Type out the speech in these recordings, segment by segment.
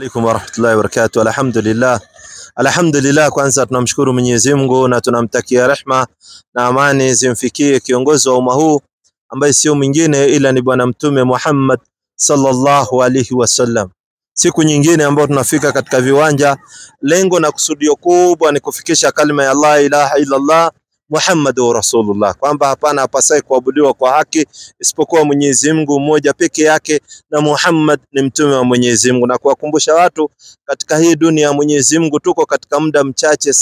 Alaikum warahmatullahi wabarakatuh. Alhamdulillah, kwanza tunamshukuru Mwenyezi Mungu na tunamtakia rehma na amani zimfikie kiongozi wa umma huu ambaye sio mwingine ila ni bwana mtume Muhammad sallallahu alaihi wasallam. Siku nyingine ambayo tunafika katika viwanja, lengo na kusudio kubwa ni kufikisha kalima ya la ilaha illa Allah Muhammadur Rasulullah, kwamba hapana hapasai kuabudiwa kwa haki isipokuwa Mwenyezi Mungu mmoja peke yake, na Muhammad ni mtume wa Mwenyezi Mungu, na kuwakumbusha watu katika hii dunia ya Mwenyezi Mungu tuko katika muda mchache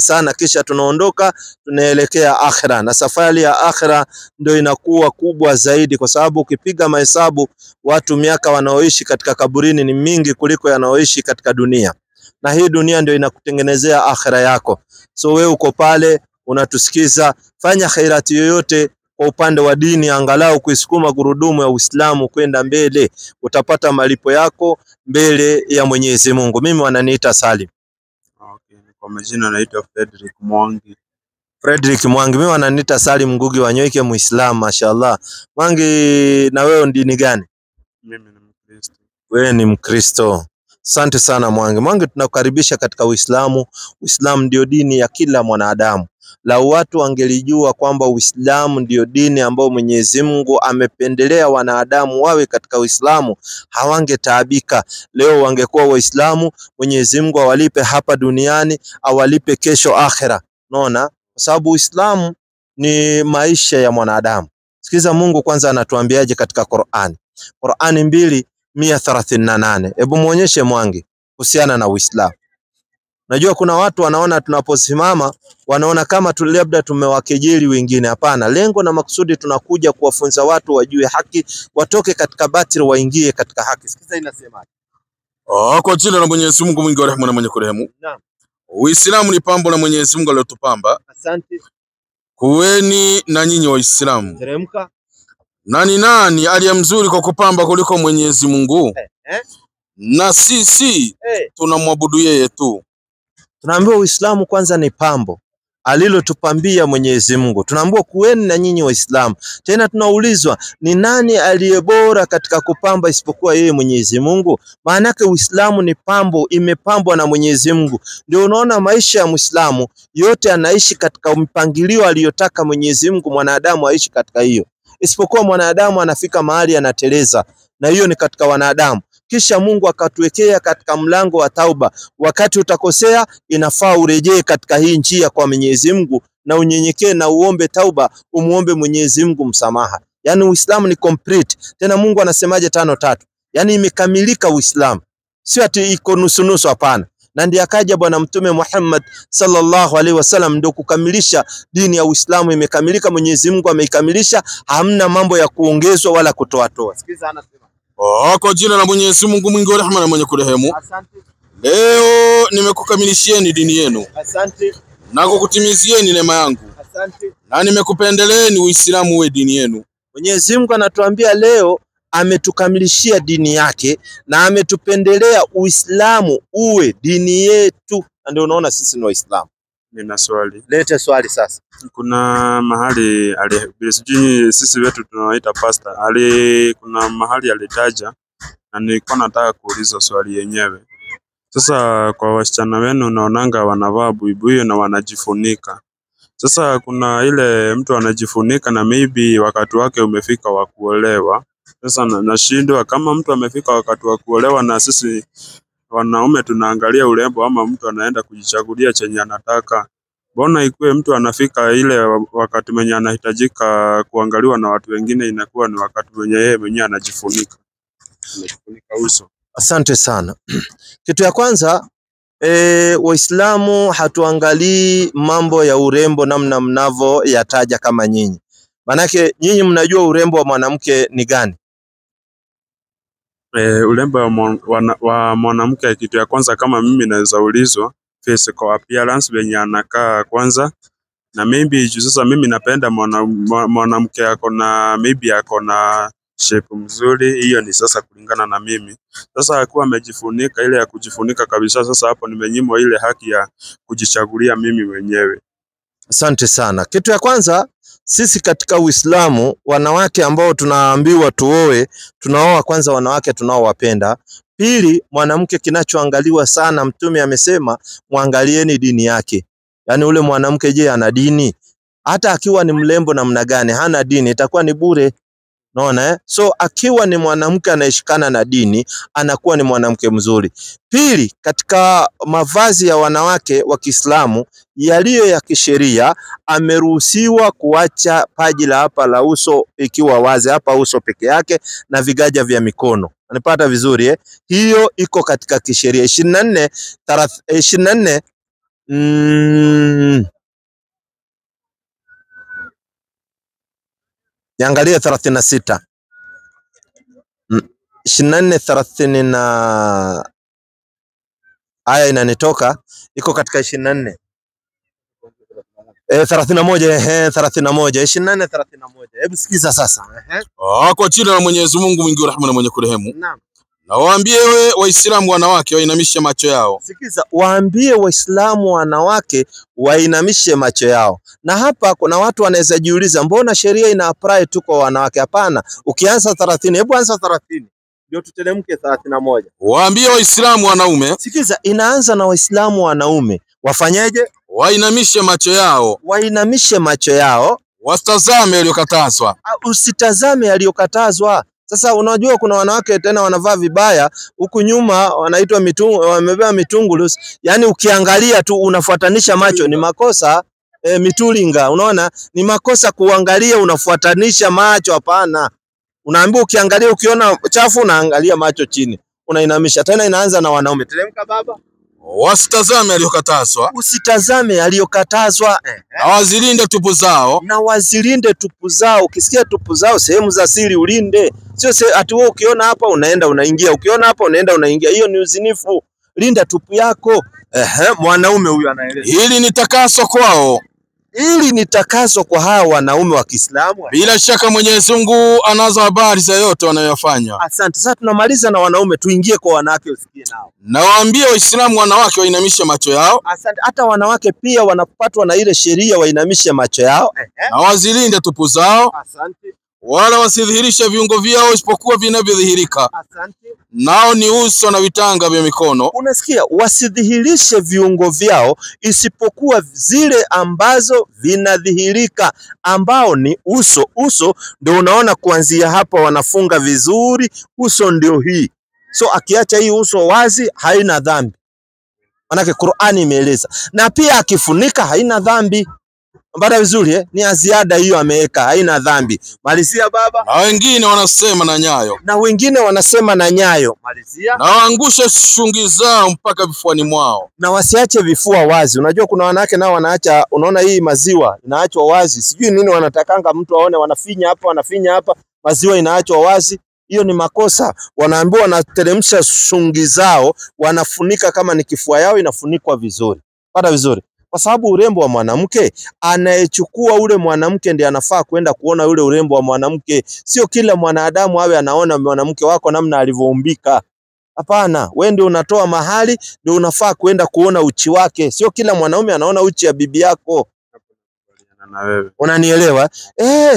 sana, kisha tunaondoka tunaelekea akhira, na safari ya akhira ndio inakuwa kubwa zaidi, kwa sababu ukipiga mahesabu watu miaka wanaoishi katika kaburini ni mingi kuliko yanaoishi katika dunia, na hii dunia ndio inakutengenezea akhira yako. So wewe uko pale unatusikiza, fanya khairati yoyote kwa upande wa dini, angalau kuisukuma gurudumu ya Uislamu kwenda mbele, utapata malipo yako mbele ya Mwenyezi Mungu. Mimi wananiita Salim. Okay, kwa majina naitwa Frederick Mwangi. Mimi wananiita Salim Ngugi Wanyoike, Muislamu mashallah. Mwangi, na wewe dini gani? Mimi ni Mkristo. Wewe ni Mkristo. Asante sana Mwangi, tunakukaribisha katika Uislamu. Uislamu ndio dini ya kila mwanadamu. Lau watu wangelijua kwamba Uislamu ndio dini ambayo Mwenyezi Mungu amependelea wanadamu wawe katika Uislamu, hawangetaabika. Leo wangekuwa Waislamu, Mwenyezi Mungu awalipe hapa duniani, awalipe kesho akhera. Unaona? Kwa sababu Uislamu ni maisha ya mwanadamu. Sikiza Mungu kwanza anatuambiaje katika Qur'ani. Qur'ani 2:138. Hebu muonyeshe Mwangi kuhusiana na Uislamu. Najua kuna watu wanaona tunaposimama wanaona kama labda tumewakejeli wengine. Hapana, lengo na makusudi tunakuja kuwafunza watu wajue haki, watoke katika batili waingie katika haki. Sikiza inasema. Kwa jina la Mwenyezi Mungu mwingi wa rehema na mwenye kurehemu. Naam. Uislamu ni pambo la Mwenyezi Mungu aliyotupamba. Asante. Kuweni na nyinyi Waislamu. Teremka. Nani aliye mzuri kwa kupamba kuliko Mwenyezi Mungu? Na sisi tunamwabudu yeye tu. Tunaambiwa Uislamu kwanza ni pambo alilotupambia Mwenyezi Mungu. Tunaambiwa kuweni na nyinyi Waislamu. Tena tunaulizwa ni nani aliyebora katika kupamba isipokuwa yeye Mwenyezi Mungu? Maana yake Uislamu ni pambo, imepambwa na Mwenyezi Mungu. Ndio unaona maisha ya Muislamu yote anaishi katika mpangilio aliyotaka Mwenyezi Mungu mwanadamu aishi katika hiyo. Isipokuwa mwanadamu anafika mahali anateleza, na hiyo ni katika wanadamu. Kisha Mungu akatuwekea katika mlango wa tauba. Wakati utakosea inafaa urejee katika hii njia kwa Mwenyezi Mungu na unyenyekee na uombe tauba, umuombe Mwenyezi Mungu msamaha. Yani Uislamu ni complete. Tena Mungu anasemaje 5:3? Yani imekamilika Uislamu. Sio ati iko nusu hapana. Na ndiye akaja bwana mtume Muhammad sallallahu alaihi wasallam ndio kukamilisha dini ya Uislamu. Imekamilika, Mwenyezi Mungu ameikamilisha, hamna mambo ya kuongezwa wala kutoa. Sikiza anasema. Kwa jina la Mwenyezi Mungu mwingi wa rehema na mwenye kurehemu. Asante. Leo nimekukamilishieni dini yenu. Asante. Na kukutimizieni neema yangu. Asante. Na nimekupendeleeni Uislamu uwe dini yenu. Mwenyezi Mungu anatuambia leo ametukamilishia dini yake na ametupendelea Uislamu uwe dini yetu. Ndio unaona sisi ni Waislamu. Nina swali. Lete swali sasa. Kuna mahali sisi wetu tunawaita pastor. Kuna mahali alitaja na nilikuwa nataka kuuliza swali yenyewe. Sasa kwa wasichana wenu unaonanga wanavaa buibui na wanajifunika. Sasa kuna ile mtu anajifunika na maybe wakati wake umefika wa kuolewa. Sasa nashindwa kama mtu amefika wakati wa kuolewa na sisi wanaume tunaangalia urembo, ama mtu anaenda kujichagulia chenye anataka. Mbona ikuwe mtu anafika ile wakati mwenye anahitajika kuangaliwa na watu wengine inakuwa ni wakati mwenye yeye mwenyewe anajifunika uso? Asante sana. Kitu ya kwanza Waislamu hatuangalii mambo ya urembo namna mnavo yataja kama nyinyi. Manake nyinyi mnajua urembo wa mwanamke ni gani? Urembo wa mwanamke, kitu ya kwanza kama mimi naweza ulizwa, physical appearance venye anakaa kwanza. Na maybe sasa mimi napenda mwanamke akona maybe akona shape mzuri, hiyo ni sasa kulingana na mimi. Sasa akuwa amejifunika ile ya kujifunika kabisa, sasa hapo nimenyimwa ile haki ya kujichagulia mimi mwenyewe. Asante sana. Kitu ya kwanza Sisi katika Uislamu wanawake ambao tunaambiwa tuoe, tunaoa kwanza wanawake tunaowapenda. Pili, mwanamke kinachoangaliwa sana, Mtume amesema muangalieni dini yake. Yaani ule mwanamke je, ana dini? Hata akiwa ni mlembo namna gani, hana dini itakuwa ni bure. Unaona So akiwa ni mwanamke anayeshikana na dini, anakuwa ni mwanamke mzuri. Pili, katika mavazi ya wanawake wa Kiislamu yaliyo ya kisheria, ameruhusiwa kuacha paji la hapa la uso ikiwa wazi, hapa uso peke yake na vigaja vya mikono. Unapata vizuri Hiyo iko katika kisheria. 24 Niangalie 36. 24:30 na aya inanitoka iko katika 24. 31 24:31. Hebu sikiza sasa. Kwa jina la Mwenyezi Mungu mwingi wa rehema na mwenye kurehemu. Naam. Na waambie Waislamu wanawake wainamishe macho yao. Sikiza, waambie Waislamu wanawake wainamishe macho yao. Na hapa kuna watu wanaweza jiuliza, mbona sheria ina apply tu kwa wanawake? Hapana, ukianza 30, hebu anza 30 ndio tutelemke 31. Waambie Waislamu wanaume. Sikiza, inaanza na Waislamu wanaume. Wafanyeje? Wainamishe macho yao. Wainamishe macho yao. Wasitazame yaliyokatazwa. Usitazame yaliyokatazwa. Sasa unajua kuna wanawake tena wanavaa vibaya, huku nyuma wanaitwa mitungu, wamebeba mitungulus. Yaani ukiangalia tu unafuatanisha macho, ni makosa. Mitulinga, unaona? Ni makosa kuangalia unafuatanisha macho, hapana. Unaambiwa ukiangalia, ukiona chafu unaangalia macho chini, unainamisha. Tena inaanza na wanaume. Teremka baba. Wasitazame yaliyokatazwa. Usitazame yaliyokatazwa. Na wazilinde tupu zao. Na wazilinde tupu zao. Ukisikia tupu zao, sehemu za siri ulinde. Sio ati wewe ukiona hapa unaenda unaingia, ukiona hapa unaenda unaingia. Hiyo ni uzinifu. Linda tupu yako. Mwanaume huyu anaeleza. Hili ni takaso kwao. Ili ni takaso kwa hawa wanaume wa Kiislamu. Bila shaka Mwenyezi Mungu anazo habari za yote wanayofanya. Asante. Sasa tunamaliza na wanaume, tuingie kwa wanawake usikie nao. Na waambie Waislamu wanawake wainamishe macho yao. Asante. Hata wanawake pia wanapatwa na ile sheria, wainamishe macho yao. Na wazilinde tupu zao. Asante. Wala wasidhihirishe viungo vyao isipokuwa vinavyodhihirika. Asante. Nao ni uso na vitanga vya mikono. Unasikia, wasidhihirishe viungo vyao isipokuwa zile ambazo vinadhihirika, ambao ni uso. Uso ndio unaona kuanzia hapa wanafunga vizuri, uso ndio hii. So akiacha hii uso wazi haina dhambi. Manake Qur'ani imeeleza. Na pia akifunika haina dhambi. Mbara vizuri ni aziada hiyo ameweka, haina dhambi. Malizia baba. Na wengine wanasema na nyayo. Na wengine wanasema na nyayo. Malizia. Na waangushe shungi zao mpaka vifuani mwao. Na wasiache vifua wazi. Unajua kuna wanawake nao wanaacha, unaona hii maziwa inaachwa wazi. Sijui nini wanatakanga mtu aone, wanafinya hapa, maziwa inaachwa wazi. Hiyo ni makosa. Wanaambiwa wanateremsha shungi zao, wanafunika, kama ni kifua yao inafunikwa vizuri. Pata vizuri. Kwa sababu urembo wa mwanamke, anayechukua ule mwanamke ndiye anafaa kwenda kuona ule urembo wa mwanamke. Sio kila mwanadamu awe anaona mwanamke wako namna alivyoumbika. Hapana, wewe ndio unatoa mahali, ndio unafaa kwenda kuona uchi wake. Sio kila mwanaume anaona uchi ya bibi yako. Unanielewa?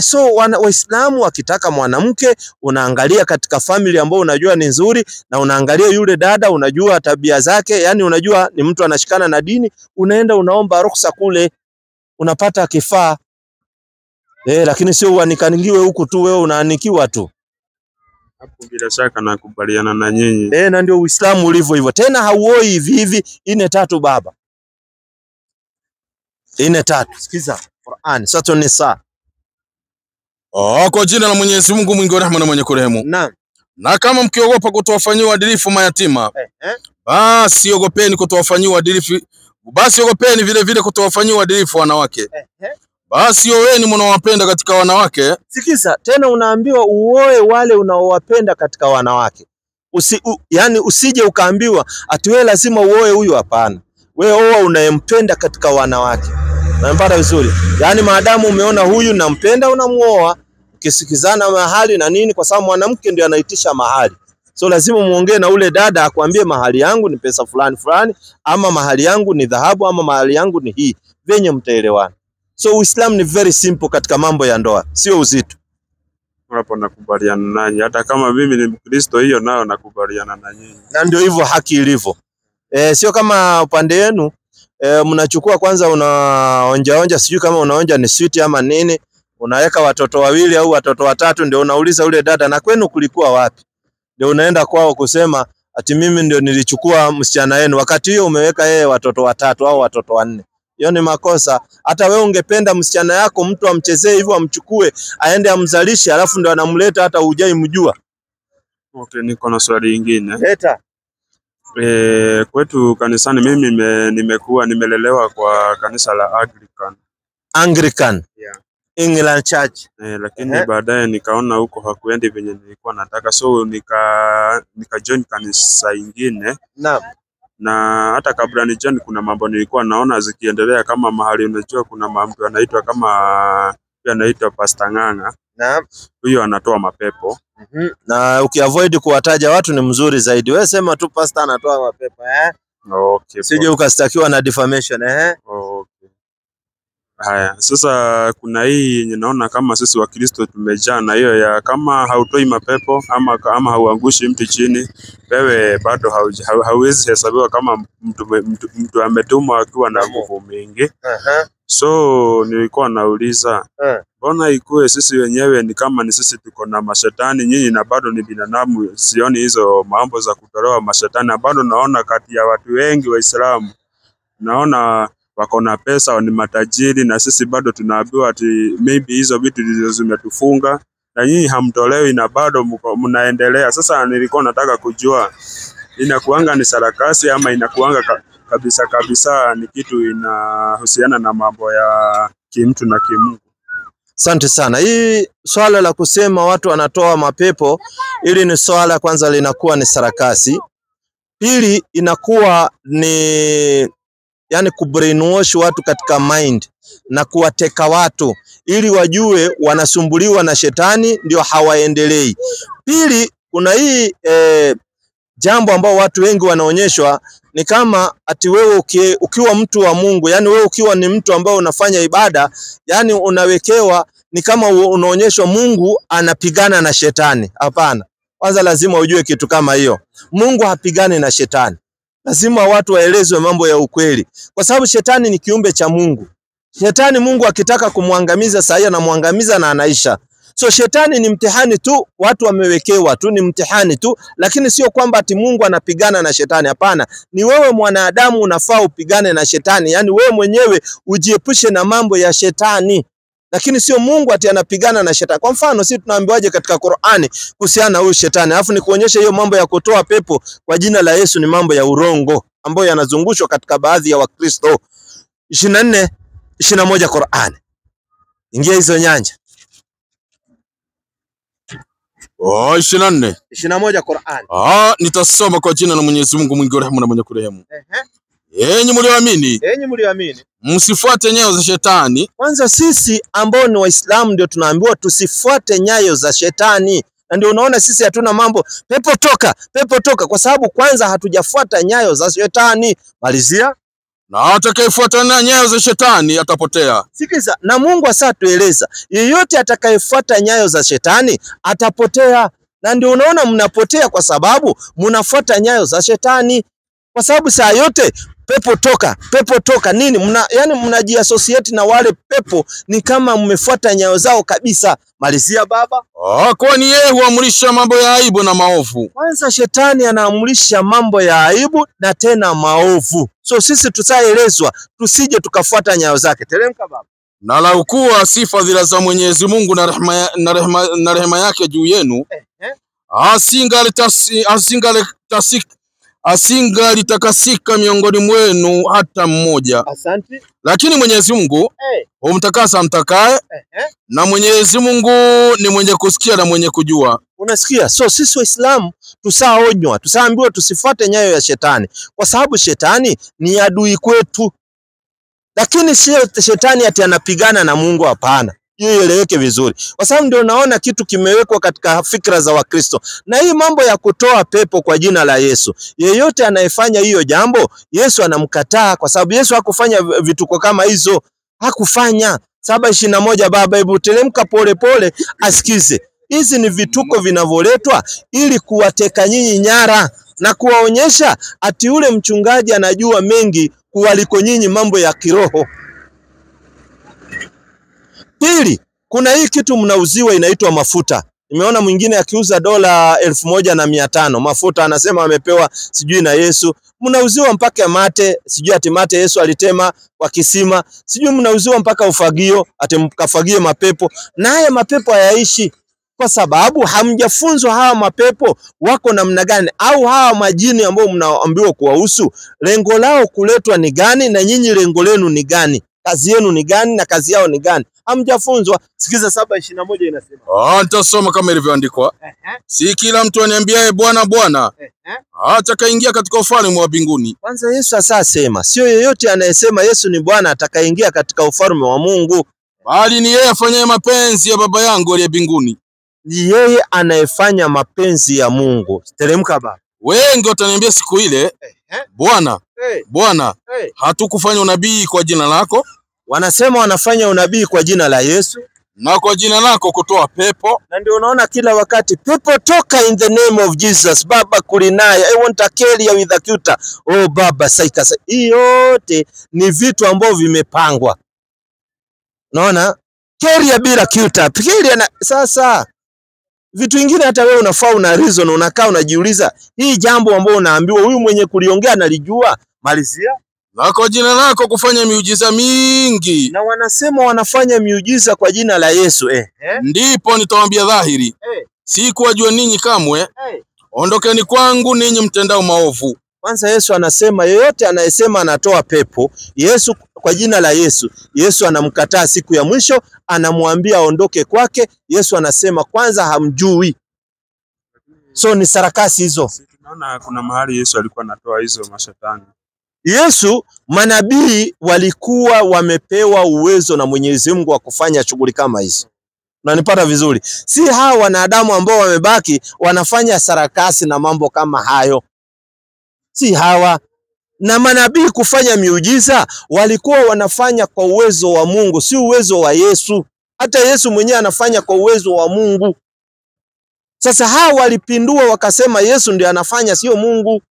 So Waislamu wakitaka mwanamke, unaangalia katika family ambayo unajua ni nzuri, na unaangalia yule dada, unajua tabia zake, yani unajua ni mtu anashikana na dini, unaenda unaomba ruhusa kule, unapata kifaa. Lakini sio uanikangiwe huku tu, wewe unaanikiwa tu. Hapo bila shaka nakubaliana na nyinyi. Na ndio Uislamu ulivyo hivyo. Tena hauoi hivi hivi. 4:3 baba. 4:3. Sikiza Qur'an, Surah Nisa. Kwa jina la Mwenyezi Mungu mwingi wa rehema na mwenye kurehemu. Naam. Na kama mkiogopa kutowafanyia uadilifu mayatima, basi ogopeni kutowafanyia uadilifu, basi ogopeni vile vile kutowafanyia uadilifu wanawake. Basi oweni mnaowapenda katika wanawake. Sikiza, tena unaambiwa uoe wale unaowapenda katika wanawake. Yani usije ukaambiwa ati wewe lazima uoe huyu, hapana. Wewe oa unayempenda katika wanawake. Unapata vizuri? Yani maadamu umeona huyu nampenda, unamuoa. Ukisikizana mahali na nini, kwa sababu mwanamke ndio anaitisha mahali. So lazima muongee na ule dada akwambie mahali yangu ni pesa fulani fulani, ama mahali yangu ni dhahabu, ama mahali yangu ni hii. Venye mtaelewana. So Uislamu ni very simple katika mambo ya ndoa, sio uzito. Hapo nakubaliana nanyi, hata kama mimi ni Mkristo, hiyo nao nakubaliana na nyinyi. Na ndio hivyo haki ilivyo. Sio kama upande wenu mnachukua kwanza unaonja sijui kama unaonja ni sweet ama nini, unaweka watoto wawili au watoto watatu, ndio unauliza ule dada na kwenu kulikuwa wapi, ndio unaenda kwao kusema ati mimi ndio nilichukua msichana wenu, wakati hiyo umeweka yeye watoto watatu au watoto wanne. Hiyo ni makosa. Hata wewe ungependa msichana yako mtu amchezee hivyo, amchukue aende amzalishe, alafu ndio anamleta hata hujai mjua. Okay, niko na swali lingine. Leta. Kwetu kanisani mimi nimelelewa kwa kanisa la Anglican. Yeah. England Church. Lakini baadaye nikaona huko hakuendi venye nilikuwa nataka, so nika join kanisa ingine. Naam. Na hata kabla ni join kuna mambo nilikuwa naona zikiendelea, kama mahali unajua kuna mambo anaitwa kama anaitwa Pastor Ng'ang'a. Naam. Huyo anatoa mapepo. Na ukiavoid kuwataja watu ni mzuri zaidi. Wewe sema tu pastor anatoa mapepo Okay. Sije ukastakiwa na defamation Okay. Haya, sasa kuna hii yenye naona kama sisi Wakristo tumejaa na hiyo ya kama hautoi mapepo ama hauangushi mtu chini, wewe bado hauwezi hesabiwa kama mtu ametumwa akiwa na nguvu mingi. So nilikuwa nauliza, mbona ikuwe sisi wenyewe ni kama ni sisi tuko na mashetani, nyinyi na bado ni binadamu? Sioni hizo mambo za kutolewa mashetani, na bado naona kati ya watu wengi Waislamu naona wako na pesa, ni matajiri, na sisi bado tunaambiwa ati maybe hizo vitu ndizo zimetufunga na nyinyi hamtolewi na bado mnaendelea. Sasa nilikuwa nataka kujua inakuanga ni sarakasi ama inakuanga kabisa ni kitu inahusiana na mambo ya kimtu na kimungu. Asante sana. Hii swala la kusema watu wanatoa mapepo, ili ni swala kwanza linakuwa ni sarakasi. Pili inakuwa ni kubrainwash watu katika mind na kuwateka watu ili wajue wanasumbuliwa na shetani ndio hawaendelei. Pili kuna hii jambo ambao watu wengi wanaonyeshwa ni kama ati wewe ukiwa mtu wa Mungu, wewe ukiwa ni mtu ambao unafanya ibada, unawekewa ni kama unaonyeshwa Mungu anapigana na shetani. Hapana. Kwanza lazima ujue kitu kama hiyo. Mungu hapigani na shetani. Lazima watu waelezwe mambo ya ukweli, kwa sababu shetani ni kiumbe cha Mungu. Shetani Mungu akitaka kumwangamiza sahihi anamwangamiza na anaisha. So shetani ni mtihani tu, watu wamewekewa tu, ni mtihani tu, lakini sio kwamba ati Mungu anapigana na shetani. Hapana, ni wewe mwanadamu unafaa upigane na shetani, wewe mwenyewe ujiepushe na mambo ya shetani, lakini sio Mungu ati anapigana na shetani. Kwa mfano sisi tunaambiwaje katika Qur'ani kuhusiana na huyu shetani? Alafu ni kuonyesha hiyo mambo ya kutoa pepo kwa jina la Yesu ni mambo ya urongo ambayo yanazungushwa katika baadhi ya Wakristo. 24:21 Qur'ani. Ingia hizo nyanja. 21 Qur'ani. Nitasoma kwa jina la Mwenyezi Mungu mwingi wa rehema na mwenye kurehemu. Enyi mlioamini, msifuate nyayo za shetani. Kwanza sisi ambao ni Waislamu ndio tunaambiwa tusifuate nyayo za shetani. Na ndio unaona sisi hatuna mambo pepo toka, kwa sababu kwanza hatujafuata nyayo za shetani. Malizia. Na atakayefuata nyayo za shetani atapotea. Sikiza, na Mungu asatueleza yeyote atakayefuata nyayo za shetani atapotea. Na ndio unaona mnapotea kwa sababu mnafuata nyayo za shetani. Kwa sababu saa yote pepo toka nini? Mnajiassociate na wale pepo, ni kama mmefuata nyayo zao kabisa. Malizia baba. Kwani yeye huamrisha mambo ya aibu na maovu. Kwanza shetani anaamrisha mambo ya aibu na tena maovu. So sisi tutaelezwa tusije tukafuata nyayo zake. Teremka baba. Na lau kuwa si fadhila za Mwenyezi Mungu na rehema yake juu yenu, asingalitakasika miongoni mwenu hata mmoja. Asante. Lakini Mwenyezi Mungu humtakasa amtakaye, na Mwenyezi Mungu ni mwenye kusikia na mwenye kujua. Unasikia? So sisi Waislamu tusaonywa, tusaambiwa tusifuate nyayo ya shetani, kwa sababu shetani ni adui kwetu. Lakini sio shetani ati anapigana na Mungu, hapana. Hiyo ieleweke vizuri. Kwa sababu ndio naona kitu kimewekwa katika fikra za Wakristo. Na hii mambo ya kutoa pepo kwa jina la Yesu, yeyote anayefanya hiyo jambo, Yesu anamkataa, kwa sababu Yesu hakufanya vituko kama hizo. Hakufanya. 7:21 baba, hebu teremka pole pole asikize. Hizi ni vituko vinavyoletwa ili kuwateka nyinyi nyara na kuwaonyesha ati ule mchungaji anajua mengi kuwaliko nyinyi mambo ya kiroho. Pili, kuna hii kitu mnauziwa inaitwa mafuta. Nimeona mwingine akiuza $1,500 mafuta, anasema amepewa sijui na Yesu. Mnauziwa mpaka mate, sijui ati mate Yesu alitema kwa kisima. Sijui mnauziwa mpaka ufagio, ati mkafagie mapepo. Na haya mapepo hayaishi kwa sababu hamjafunzwa hawa mapepo wako namna gani, au hawa majini ambao mnaambiwa kuwahusu lengo lao kuletwa ni gani, na nyinyi lengo lenu ni gani, kazi yenu ni gani na kazi yao ni gani. Hamjafunzwa. Sikiza 7:21 inasema. Nitasoma kama ilivyoandikwa. Si kila mtu aniambiaye Bwana Bwana atakaingia katika ufalme wa mbinguni. Kwanza Yesu sasa asema, sio yeyote anayesema Yesu ni Bwana atakaingia katika ufalme wa Mungu, bali ni yeye afanyaye mapenzi ya Baba yangu aliye mbinguni. Ni yeye anayefanya mapenzi ya Mungu. Teremka baba. Wengi wataniambia siku ile, Bwana, Bwana, hatukufanya unabii kwa jina lako? Wanasema wanafanya unabii kwa jina la Yesu na kwa jina lako kutoa pepo. Na ndio unaona kila wakati pepo toka in the name of Jesus. Baba kulinaya, I want a carrier with a cuter. Oh baba saika. Hii yote ni vitu ambavyo vimepangwa. Unaona? Carrier bila cuter. Carrier sasa vitu vingine hata wewe unafaa una reason, unakaa unajiuliza hii jambo ambalo unaambiwa huyu mwenye kuliongea analijua. Malizia. Na kwa jina lako kufanya miujiza mingi. Na wanasema wanafanya miujiza kwa jina la Yesu. Ndipo nitawaambia dhahiri. Si kuwajua ninyi kamwe. Ondokeni kwangu ninyi mtendao maovu. Kwanza Yesu anasema yeyote anayesema anatoa pepo Yesu kwa jina la Yesu, Yesu anamkataa siku ya mwisho, anamwambia aondoke kwake. Yesu anasema kwanza hamjui. So ni sarakasi hizo. Tunaona kuna mahali Yesu alikuwa anatoa hizo mashetani. Yesu, manabii walikuwa wamepewa uwezo na Mwenyezi Mungu wa kufanya shughuli kama hizo. Unanipata vizuri? Si hawa wanadamu ambao wamebaki wanafanya sarakasi na mambo kama hayo. Si hawa. Na manabii kufanya miujiza walikuwa wanafanya kwa uwezo wa Mungu, si uwezo wa Yesu. Hata Yesu mwenyewe anafanya kwa uwezo wa Mungu. Sasa hawa walipindua wakasema Yesu ndiye anafanya, sio Mungu.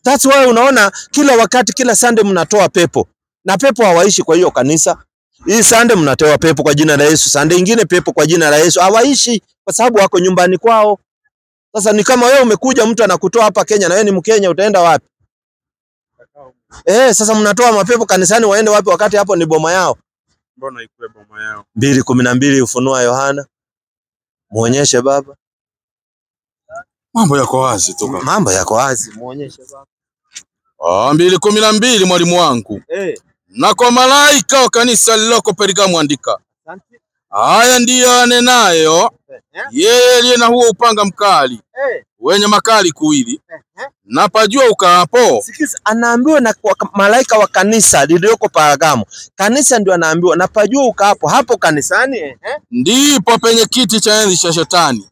That's why unaona kila wakati, kila Sunday mnatoa pepo. Na pepo hawaishi kwa hiyo kanisa. Hii Sunday mnatoa pepo kwa jina la Yesu, Sunday nyingine pepo kwa jina la Yesu. Hawaishi kwa sababu wako nyumbani kwao. Sasa ni kama wewe umekuja mtu anakutoa hapa Kenya na wewe ni Mkenya, utaenda wapi? Sasa mnatoa mapepo kanisani, waende wapi wakati hapo ni boma yao? Mbona ikuwe boma yao? 2:12 Ufunuo Yohana. Muonyeshe baba. Mambo yako wazi tu kaka. Mambo yako wazi, muonyeshe baba. 2:12 mwalimu wangu. Na kwa malaika wa kanisa lililoko Pergamo andika. Haya ndiyo anenayo yeye aliye na huo upanga mkali wenye makali kuwili. Na pajua ukaapo. Sikiza, anaambiwa na malaika wa kanisa lililoko Pergamo. Kanisa ndio anaambiwa na pajua ukaapo. Hapo kanisani ndipo penye kiti cha enzi cha shetani.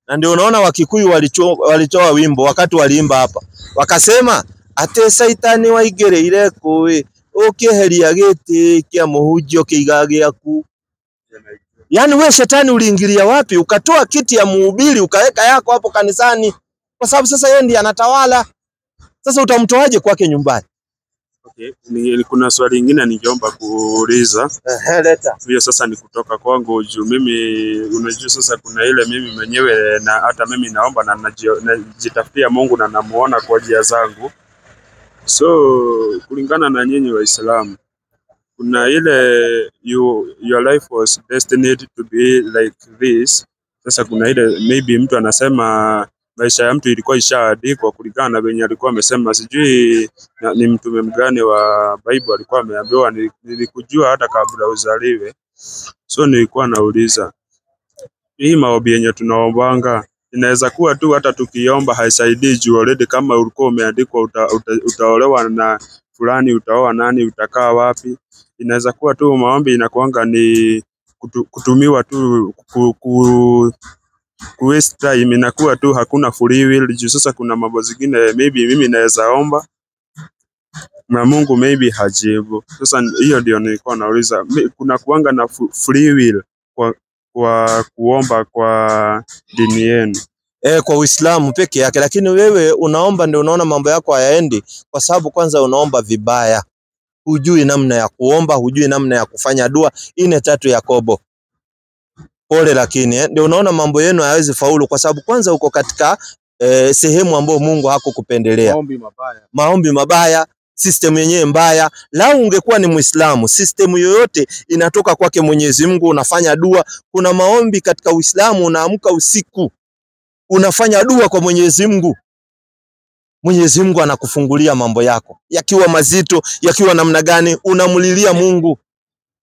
Na ndio unaona Wakikuyu walitoa wimbo wakati waliimba hapa. Wakasema ate saitani waigereire kuwe ukiheria giti kia muhunjio kiiga giaku. Yaani wewe shetani uliingilia wapi ukatoa kiti ya mhubiri ukaweka yako hapo kanisani? Kwa sababu sasa yeye ndiye anatawala. Sasa utamtoaje kwake nyumbani? Kuna swali lingine ningeomba kuuliza. Leta. Hiyo sasa ni kutoka kwangu juu mimi unajua sasa kuna ile mimi mwenyewe na hata mimi naomba na najitafutia Mungu na namuona kwa njia zangu. So kulingana na nyinyi Waislamu kuna ile your life was destined to be like this. Sasa kuna ile maybe mtu anasema maisha ya mtu ilikuwa ishaandikwa kulingana na venye alikuwa amesema. Sijui ni mtume mgani wa Bible alikuwa ameambiwa nilikujua hata kabla uzaliwe. So nilikuwa nauliza hii maombi yenye tunaombanga inaweza kuwa tu hata tukiomba haisaidii juu already kama ulikuwa umeandikwa utaolewa na fulani, utaoa nani, utakaa wapi. Inaweza kuwa tu maombi inakuanga ni kutumiwa tu waste time, inakuwa tu hakuna free will juu sasa kuna mambo zingine maybe mimi naweza omba na Mungu maybe hajibu. Sasa hiyo ndio nilikuwa nauliza, kuna kuanga na free will kwa kuomba kwa dini yenu? Kwa Uislamu peke yake, lakini wewe unaomba ndio unaona mambo yako hayaendi, kwa sababu kwanza unaomba vibaya. Hujui namna ya kuomba, hujui namna ya kufanya dua. Ine 3 Yakobo. Pole, lakini ndio unaona mambo yenu hayawezi faulu, kwa sababu kwanza uko katika sehemu ambayo Mungu hakukupendelea. Maombi mabaya, system yenyewe mbaya. Lau ungekuwa ni Muislamu, system yoyote inatoka kwake Mwenyezi Mungu, unafanya dua. Kuna maombi katika Uislamu, unaamka usiku unafanya dua kwa Mwenyezi Mungu. Mwenyezi Mungu anakufungulia mambo yako. Yakiwa mazito, yakiwa namna gani, unamulilia Mungu.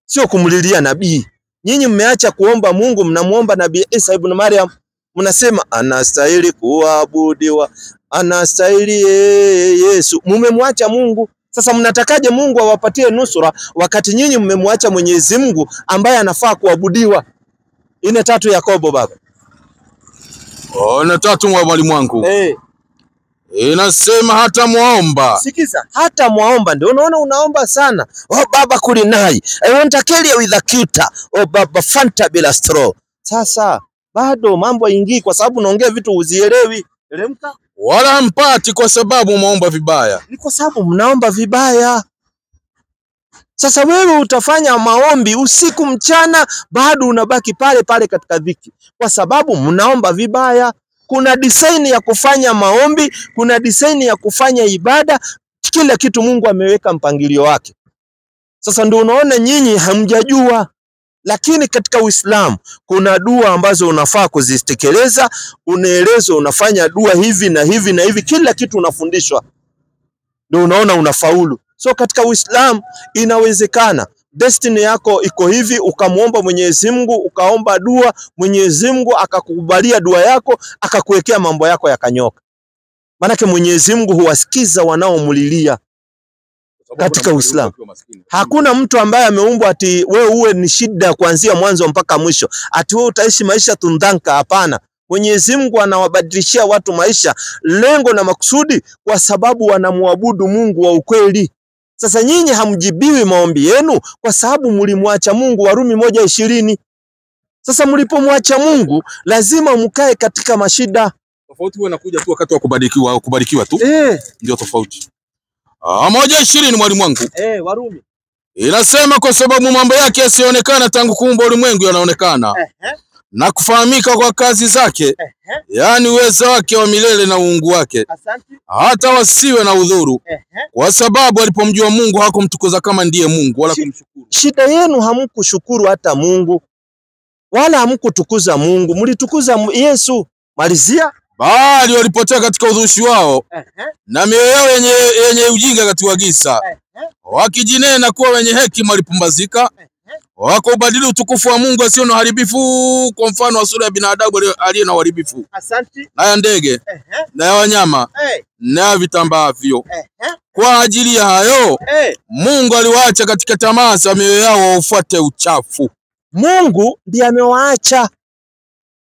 Sio kumulilia nabii. Nyinyi mmeacha kuomba Mungu, mnamuomba Nabii Isa ibn Maryam. Mnasema anastahili kuabudiwa, anastahili Yesu. Mmemwacha Mungu. Sasa mnatakaje Mungu awapatie nusura wakati nyinyi mmemwacha Mwenyezi Mungu ambaye anafaa kuabudiwa? Ine 3 Yakobo baba. Ine 3 mwalimu wangu. Inasema hata muomba. Sikiza, hata muomba ndio unaona unaomba sana. Oh baba kulinai, I want a carrier with a cuter. Oh baba Fanta bila straw. Sasa bado mambo ingii, kwa sababu unaongea vitu uzielewi. Elemka. Wala mpati kwa sababu muomba vibaya. Ni kwa sababu mnaomba vibaya. Sasa wewe utafanya maombi usiku mchana, bado unabaki pale pale katika dhiki, kwa sababu mnaomba vibaya. Kuna design ya kufanya maombi, kuna design ya kufanya ibada, kila kitu Mungu ameweka mpangilio wake. Sasa ndio unaona nyinyi hamjajua. Lakini katika Uislamu kuna dua ambazo unafaa kuzitekeleza, unaelezwa unafanya dua hivi na hivi na hivi, kila kitu unafundishwa. Ndio unaona unafaulu. So katika Uislamu inawezekana destiny yako iko hivi, ukamuomba Mwenyezi Mungu, ukaomba dua, Mwenyezi Mungu akakukubalia dua yako, akakuwekea mambo yako yakanyoka. Maana Mwenyezi Mungu huwasikiza wanaomulilia. Katika Uislamu hakuna mtu ambaye ameumbwa ati wewe uwe ni shida kuanzia mwanzo mpaka mwisho, ati wewe utaishi maisha tundanka. Hapana. Mwenyezi Mungu anawabadilishia watu maisha, lengo na makusudi, kwa sababu wanamuabudu Mungu wa ukweli. Sasa nyinyi hamjibiwi maombi yenu kwa sababu mlimwacha Mungu. Warumi 1:20. Sasa mlipomwacha Mungu lazima mkae katika mashida. Tofauti wewe unakuja tu wakati wa kubarikiwa tu. Ndio tofauti. 1:20 mwalimu wangu. Warumi. Inasema kwa sababu mambo yake yasionekana tangu kuumba ulimwengu yanaonekana. Na kufahamika kwa kazi zake, yani uwezo wake wa milele na uungu wake. Hata wasiwe na udhuru, kwa sababu alipomjua Mungu hakumtukuza kama ndiye Mungu wala kumshukuru. Shida yenu hamkushukuru hata Mungu, wala hamkutukuza Mungu, mlitukuza Yesu. Malizia. Bali walipotea katika udhushi wao, na mioyo yao yenye ujinga katika giza, wakijinena kuwa wenye hekima walipumbazika, wakubadili utukufu wa Mungu asio na haribifu kwa mfano wa sura ya binadamu aliye na uharibifu, na ya ndege, na ya wanyama, na ya vitambavyo. Kwa ajili ya hayo Mungu aliwaacha katika tamaa za mioyo yao waufuate uchafu. Mungu ndiye amewaacha.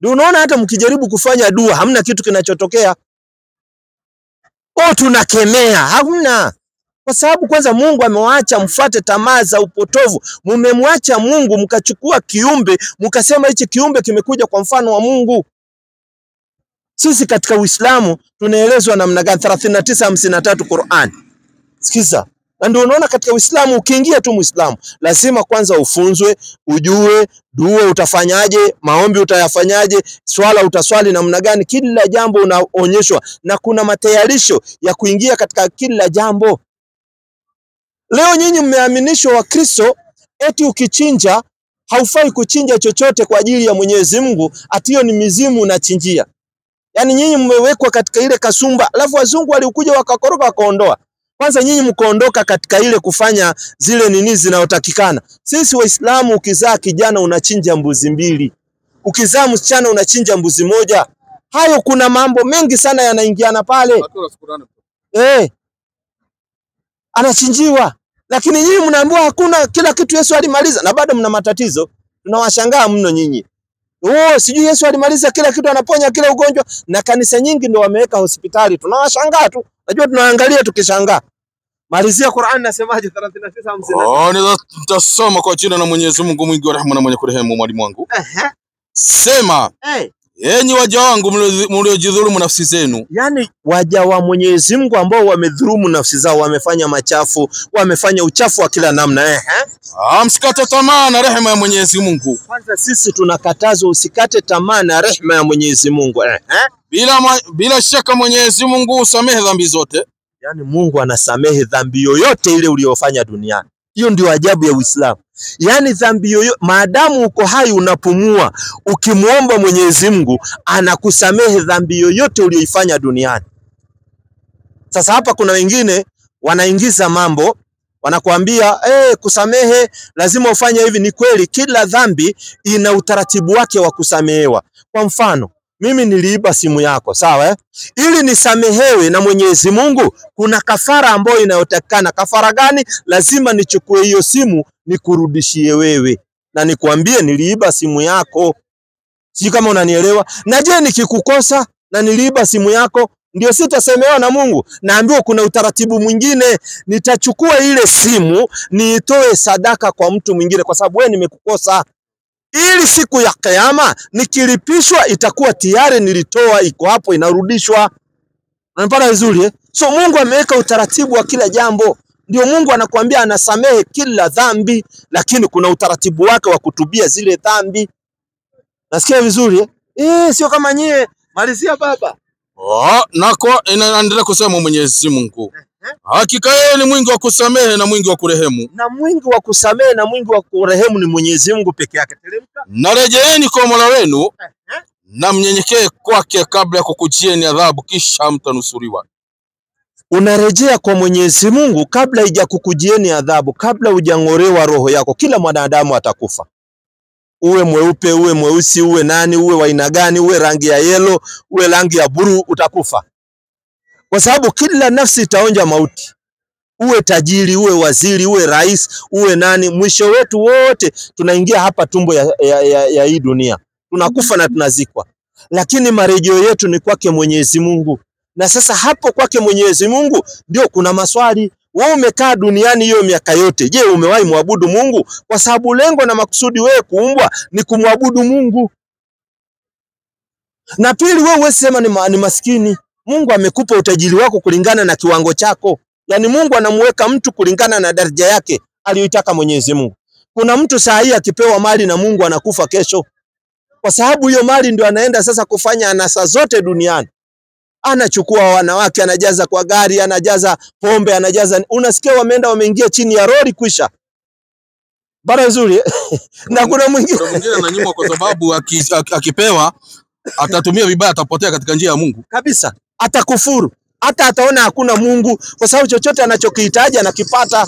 Ndio unaona hata mkijaribu kufanya dua hamna kitu kinachotokea. Tunakemea, hamna. Kwa sababu kwanza Mungu amewaacha mfuate tamaa za upotovu. Mmemwacha Mungu mkachukua kiumbe, mkasema hichi kiumbe kimekuja kwa mfano wa Mungu. Sisi katika Uislamu tunaelezwa namna gani? 39:53 Qur'an. Sikiza. Na ndio unaona katika Uislamu ukiingia tu Muislamu lazima kwanza ufunzwe, ujue dua utafanyaje, maombi utayafanyaje, swala utaswali namna gani, kila jambo unaonyeshwa na kuna matayarisho ya kuingia katika kila jambo. Leo nyinyi mmeaminishwa wa Kristo eti ukichinja haufai kuchinja chochote kwa ajili ya Mwenyezi Mungu, ati hiyo ni mizimu unachinjia. Yaani nyinyi mmewekwa katika ile kasumba, alafu wazungu walikuja wakakoroga wakaondoa. Kwanza nyinyi mkaondoka katika ile kufanya zile nini zinazotakikana. Sisi Waislamu ukizaa kijana unachinja mbuzi 2. Ukizaa msichana unachinja mbuzi 1. Hayo kuna mambo mengi sana yanaingiana pale. Anachinjiwa. Lakini nyinyi mnaambiwa hakuna, kila kitu Yesu alimaliza na bado mna matatizo. Tunawashangaa mno nyinyi. Sijui Yesu alimaliza kila kitu, anaponya kila ugonjwa, na kanisa nyingi ndio wameweka hospitali. Tunawashangaa tu. Najua tunaangalia tukishangaa. Malizia Qur'an nasemaje 39:59. Nitasoma kwa jina la Mwenyezi Mungu mwingi wa rehema na mwenye kurehemu, mwalimu wangu. Sema, enyi waja wangu mliojidhulumu nafsi zenu. Yani waja wa Mwenyezi Mungu ambao wamedhulumu nafsi zao, wamefanya machafu, wamefanya uchafu wa kila namna. Msikate tamaa na rehema ya Mwenyezi Mungu. Kwanza sisi tunakatazwa usikate tamaa na rehema ya Mwenyezi Mungu. Bila shaka Mwenyezi Mungu usamehe dhambi zote. Yani Mungu anasamehe dhambi yoyote ile uliyofanya duniani. Hiyo ndio ajabu ya Uislamu. Yani dhambi yoyote, maadamu uko hai unapumua, ukimuomba Mwenyezi Mungu anakusamehe dhambi yoyote uliyoifanya duniani. Sasa hapa kuna wengine wanaingiza mambo, wanakuambia kusamehe lazima ufanye hivi. Ni kweli kila dhambi ina utaratibu wake wa kusamehewa. Kwa mfano, mimi niliiba simu yako, sawa? Ili nisamehewe na Mwenyezi Mungu kuna kafara ambayo inayotakana. Kafara gani? Lazima nichukue hiyo simu nikurudishie wewe na nikwambie niliiba simu yako. Si kama unanielewa? Na je, nikikukosa na niliiba simu yako ndio sitasemewa na Mungu? Naambiwa kuna utaratibu mwingine, nitachukua ile simu niitoe sadaka kwa mtu mwingine kwa sababu wewe nimekukosa. Ili siku ya Kiyama nikilipishwa itakuwa tayari nilitoa, iko hapo inarudishwa. Unanipata vizuri? So Mungu ameweka utaratibu wa kila jambo. Ndio Mungu anakuambia anasamehe kila dhambi, lakini kuna utaratibu wake wa kutubia zile dhambi. Nasikia vizuri? Sio kama nyie. Malizia baba. Nako inaendelea kusema Mwenyezi Mungu. Hakika yeye ni mwingi wa kusamehe na mwingi wa kurehemu. Na mwingi wa kusamehe na mwingi wa kurehemu ni Mwenyezi Mungu peke yake. Teremka. Na rejeeni kwa Mola wenu na mnyenyekee kwake kabla ya kukujieni adhabu kisha mtanusuriwa. Unarejea kwa Mwenyezi Mungu kabla haijakukujieni adhabu, kabla hujang'olewa roho yako. Kila mwanadamu atakufa. Uwe mweupe, uwe mweusi, uwe nani, uwe wa aina gani, uwe rangi ya yellow, uwe rangi ya blue, utakufa. Kwa sababu kila nafsi itaonja mauti. Uwe tajiri, uwe waziri, uwe rais, uwe nani, mwisho wetu wote tunaingia hapa tumbo ya hii dunia. Tunakufa na tunazikwa. Lakini marejeo yetu ni kwake Mwenyezi Mungu. Na sasa hapo kwake Mwenyezi Mungu ndio kuna maswali. Wewe umekaa duniani hiyo miaka yote. Je, umewahi muabudu Mungu? Kwa sababu lengo na makusudi wewe kuumbwa ni kumwabudu Mungu. Na pili, wewe usema ni maskini. Mungu amekupa utajiri wako kulingana na kiwango chako. Yani Mungu anamuweka mtu kulingana na daraja yake aliyoitaka Mwenyezi Mungu. Kuna mtu saa hii akipewa mali na Mungu anakufa kesho. Kwa sababu hiyo mali ndio anaenda sasa kufanya anasa zote duniani. Anachukua wanawake, anajaza kwa gari, anajaza pombe, anajaza. Unasikia wameingia chini ya lori kwisha. Bara nzuri. Na kuna mwingine ananyimwa kwa sababu akipewa atatumia vibaya, atapotea katika njia ya Mungu. Kabisa. Atakufuru. Hata ataona hakuna Mungu kwa sababu chochote anachokihitaji anakipata.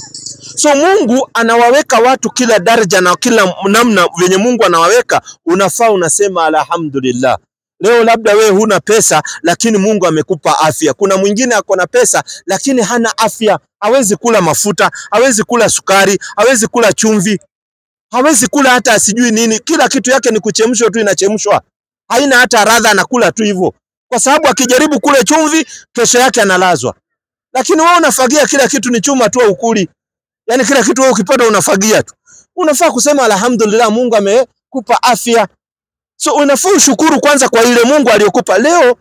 So Mungu anawaweka watu kila daraja na kila namna venye Mungu anawaweka, unafaa unasema alhamdulillah. Leo labda wewe huna pesa lakini Mungu amekupa afya. Kuna mwingine ako na pesa lakini hana afya. Hawezi kula mafuta, hawezi kula sukari, hawezi kula chumvi, hawezi kula hata asijui nini. Kila kitu yake ni kuchemshwa tu, inachemshwa. Haina hata ladha, anakula tu hivyo. Kwa sababu akijaribu kule chumvi kesho yake analazwa. Lakini wewe unafagia kila kitu ni chuma tu ukuli. Yani kila kitu wewe ukipata unafagia tu. Unafaa kusema alhamdulillah, Mungu amekupa afya. So unafaa ushukuru kwanza kwa ile Mungu aliyokupa. Leo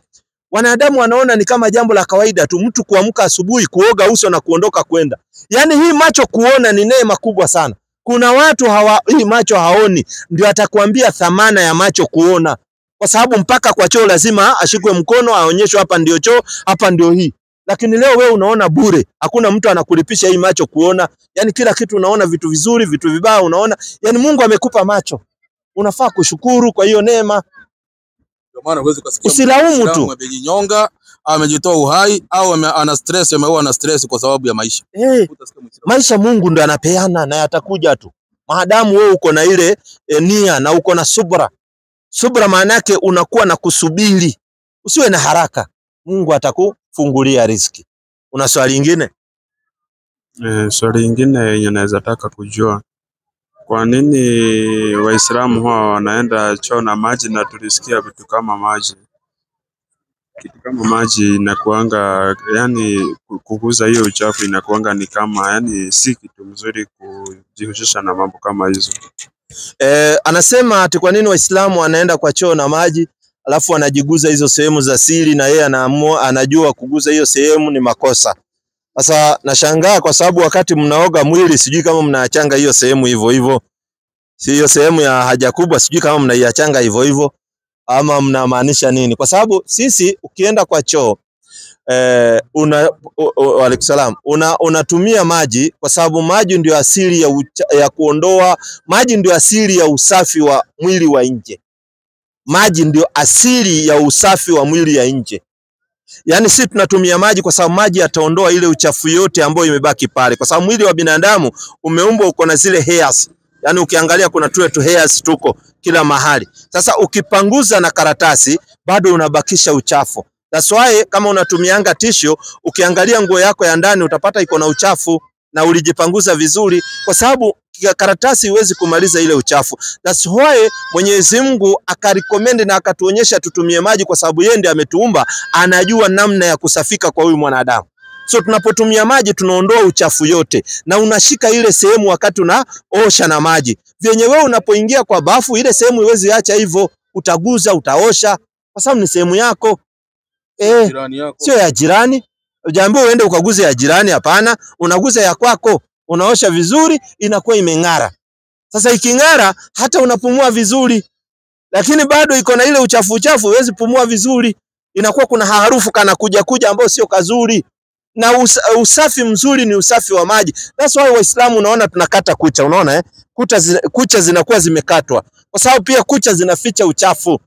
wanadamu wanaona ni kama jambo la kawaida tu mtu kuamka asubuhi, kuoga uso na kuondoka kwenda. Yani hii macho kuona ni neema kubwa sana. Kuna watu hii macho haoni, ndio atakwambia thamana ya macho kuona. Kwa sababu mpaka kwa choo lazima ashikwe mkono aonyeshwe hapa ndio choo, hapa ndio hii. Lakini leo wewe unaona bure. Hakuna mtu anakulipisha hii macho kuona. Yani kila kitu unaona, vitu vizuri, vitu vibaya unaona. Yani Mungu amekupa macho. Unafaa kushukuru kwa hiyo neema. Ndio maana uweze kusikia usilaumu tu. Amejinyonga, amejitoa uhai au ana stress, ameua na stress kwa sababu ya maisha. Maisha Mungu ndo anapeana na yatakuja tu. Maadamu wewe uko na ile nia na uko na subra. Subra maana yake unakuwa na kusubiri. Usiwe na haraka. Mungu atakufungulia riziki. Una swali lingine? Swali lingine yenye naweza taka kujua. Kwa nini Waislamu huwa wanaenda choo na maji na tulisikia vitu kama maji? Kitu kama maji inakuanga, yani kuguza hiyo uchafu inakuanga ni kama yani si kitu mzuri kujihusisha na mambo kama hizo. Anasema ati kwa nini Waislamu anaenda kwa choo na maji alafu anajiguza hizo sehemu za siri na yeye anajua kuguza hiyo sehemu ni makosa. Sasa nashangaa kwa sababu wakati mnaoga mwili sijui kama mnaachanga hiyo sehemu hivyo hivyo. Si hiyo sehemu ya haja kubwa sijui kama mnaiachanga hivyo hivyo ama mnamaanisha nini? Kwa sababu sisi ukienda kwa choo unatumia maji kwa sababu maji ndio asili ya kuondoa, maji ndio asili ya usafi wa mwili wa nje. Maji ndio asili ya usafi wa mwili ya nje. Yaani sisi tunatumia maji kwa sababu maji yataondoa ile uchafu yote ambayo imebaki pale. Kwa sababu mwili wa binadamu umeumbwa uko na zile hairs. Yaani ukiangalia kuna tu hairs tuko kila mahali. Sasa ukipanguza na karatasi bado unabakisha uchafu. That's why kama unatumianga tissue ukiangalia nguo yako ya ndani utapata iko na uchafu na ulijipanguza vizuri kwa sababu karatasi huwezi kumaliza ile uchafu. That's why Mwenyezi Mungu akarecommend na akatuonyesha tutumie maji kwa sababu yeye ndiye ametuumba, anajua namna ya kusafika kwa huyu mwanadamu. So tunapotumia maji tunaondoa uchafu yote na unashika ile sehemu wakati unaosha na maji. Vyenye wewe unapoingia kwa bafu ile sehemu huwezi acha hivyo, utaguza, utaosha kwa sababu ni sehemu yako. Sio ya jirani. Ujaambiwa uende ukaguze ya jirani, hapana, unaguza ya kwako, unaosha vizuri, inakuwa imeng'ara. Sasa iking'ara hata unapumua vizuri. Lakini bado iko na ile uchafu huwezi pumua vizuri. Inakuwa kuna harufu kana kuja ambao sio kazuri. Na usafi mzuri ni usafi wa maji. That's why Waislamu unaona tunakata kucha, unaona kucha zinakuwa zimekatwa. Kwa sababu pia kucha zinaficha uchafu.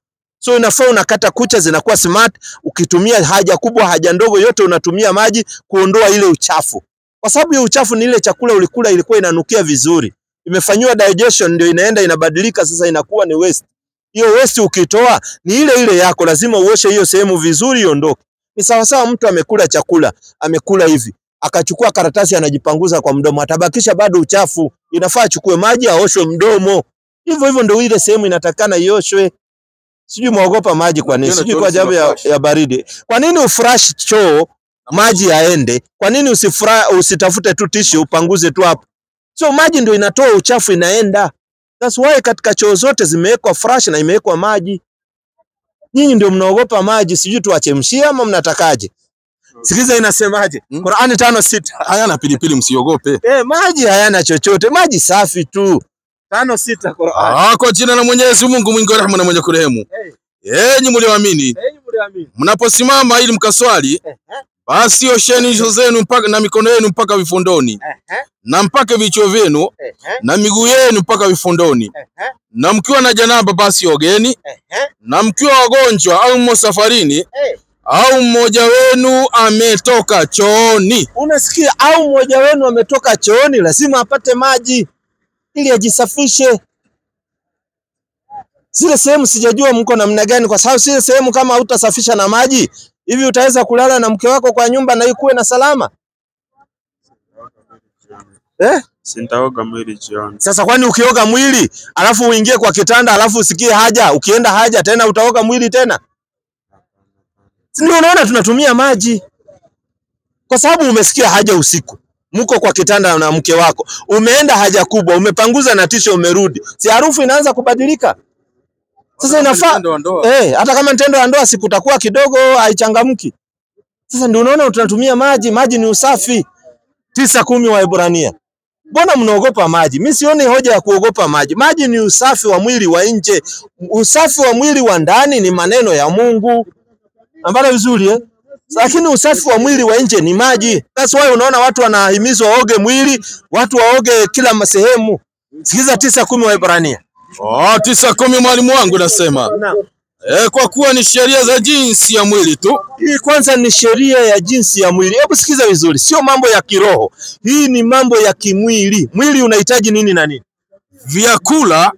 So inafaa unakata kucha zinakuwa smart, ukitumia haja kubwa, haja ndogo yote unatumia maji kuondoa ile uchafu. Kwa sababu hiyo uchafu ni ile chakula ulikula ilikuwa inanukia vizuri. Imefanywa digestion ndio inaenda inabadilika sasa inakuwa ni waste. Hiyo waste ukitoa ni ile yako, lazima uoshe hiyo sehemu vizuri iondoke. Ni sawa sawa mtu amekula chakula, amekula hivi, akachukua karatasi anajipanguza kwa mdomo, atabakisha bado uchafu. Inafaa achukue maji aoshwe mdomo. Hivyo ndio ile sehemu inatakana ioshwe. Sijui muogopa maji kwa nini? Sijui kwa sababu ya baridi. Kwa nini ufresh choo maji yaende? Kwa nini usitafute tu tissue upanguze tu hapo? So maji ndio inatoa uchafu inaenda. That's why katika choo zote zimewekwa fresh na imewekwa maji. Nyinyi ndio mnaogopa maji, sijui tuachemshie ama mnatakaje? Sikiza inasemaje? Qur'ani 5:6. Hayana pilipili msiogope. Maji hayana chochote, maji safi tu. 5:6 Qur'an. Kwa jina la Mwenyezi Mungu mwingi wa rehema na mwenye kurehemu. Enyi mlioamini, mnaposimama ili mkaswali, basi osheni nyuso zenu mpaka na mikono yenu mpaka vifundoni, na mpaka vichwa vyenu na miguu yenu mpaka vifundoni, na mkiwa na janaba basi ogeni, na mkiwa wagonjwa au mmo safarini, au mmoja wenu ametoka chooni. Unasikia, au mmoja wenu ametoka chooni, lazima apate maji ili ajisafishe. Zile sehemu sijajua mko namna gani, kwa sababu zile sehemu kama hutasafisha na maji, hivi utaweza kulala na mke wako kwa nyumba na ikuwe na salama? Sintaoga mwili jioni. Sasa kwani ukioga mwili alafu uingie kwa kitanda alafu usikie haja, ukienda haja tena utaoga mwili tena? Ndio unaona tunatumia maji. Kwa sababu umesikia haja usiku, mko kwa kitanda na mke wako, umeenda haja kubwa, umepanguza na tisho, umerudi, si harufu inaanza kubadilika? Sasa inafaa hata kama tendo la ndoa sikutakuwa kidogo haichangamki. Sasa ndio unaona tunatumia maji. Maji ni usafi. 9:10 wa Ibrania. Mbona mnaogopa maji? Mimi sioni hoja ya kuogopa maji. Maji ni usafi wa mwili wa nje. Usafi wa mwili wa ndani ni maneno ya Mungu. Ambalo vizuri Lakini usafi wa mwili wa nje ni maji. That's why unaona watu wanahimizwa waoge mwili, watu waoge kila sehemu. Sikiza 9:10 wa Ibrania. 9:10 mwalimu wangu nasema. Kwa kuwa ni sheria za jinsi ya mwili tu. Hii kwanza ni sheria ya jinsi ya mwili. Hebu sikiza vizuri, sio mambo ya kiroho. Hii ni mambo ya kimwili. Mwili unahitaji nini na nini? Vyakula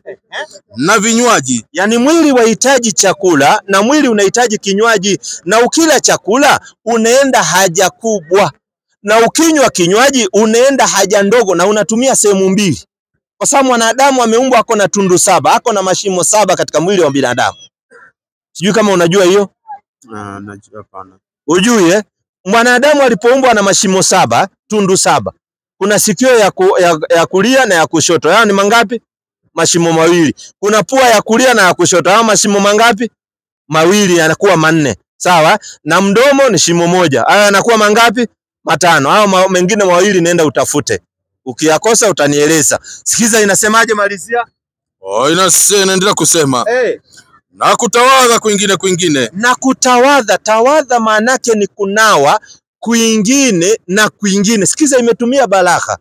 na vinywaji. Yaani mwili unahitaji chakula na mwili unahitaji kinywaji, na ukila chakula unaenda haja kubwa, na ukinywa kinywaji unaenda haja ndogo, na unatumia sehemu mbili. Kwa sababu mwanadamu ameumbwa ako na tundu 7, ako na mashimo 7 katika mwili wa binadamu. Sijui kama unajua hiyo? Najua pana. Ujui Mwanadamu alipoumbwa na mashimo 7, tundu 7. Kuna sikio ya kulia na ya kushoto. Hao ni mangapi? Mashimo 2. Kuna pua ya kulia na ya kushoto. Hao mashimo mangapi? 2, yanakuwa 4. Sawa? Na mdomo ni shimo 1. Haya yanakuwa mangapi? 5. Hao mengine 2 nenda utafute. Ukiyakosa utanieleza. Sikiza inasemaje, malizia. Inaendelea kusema. Na kutawadha kwingine. Na kutawadha. Tawadha maana yake ni kunawa kwingine na kwingine. Sikiza, imetumia balagha.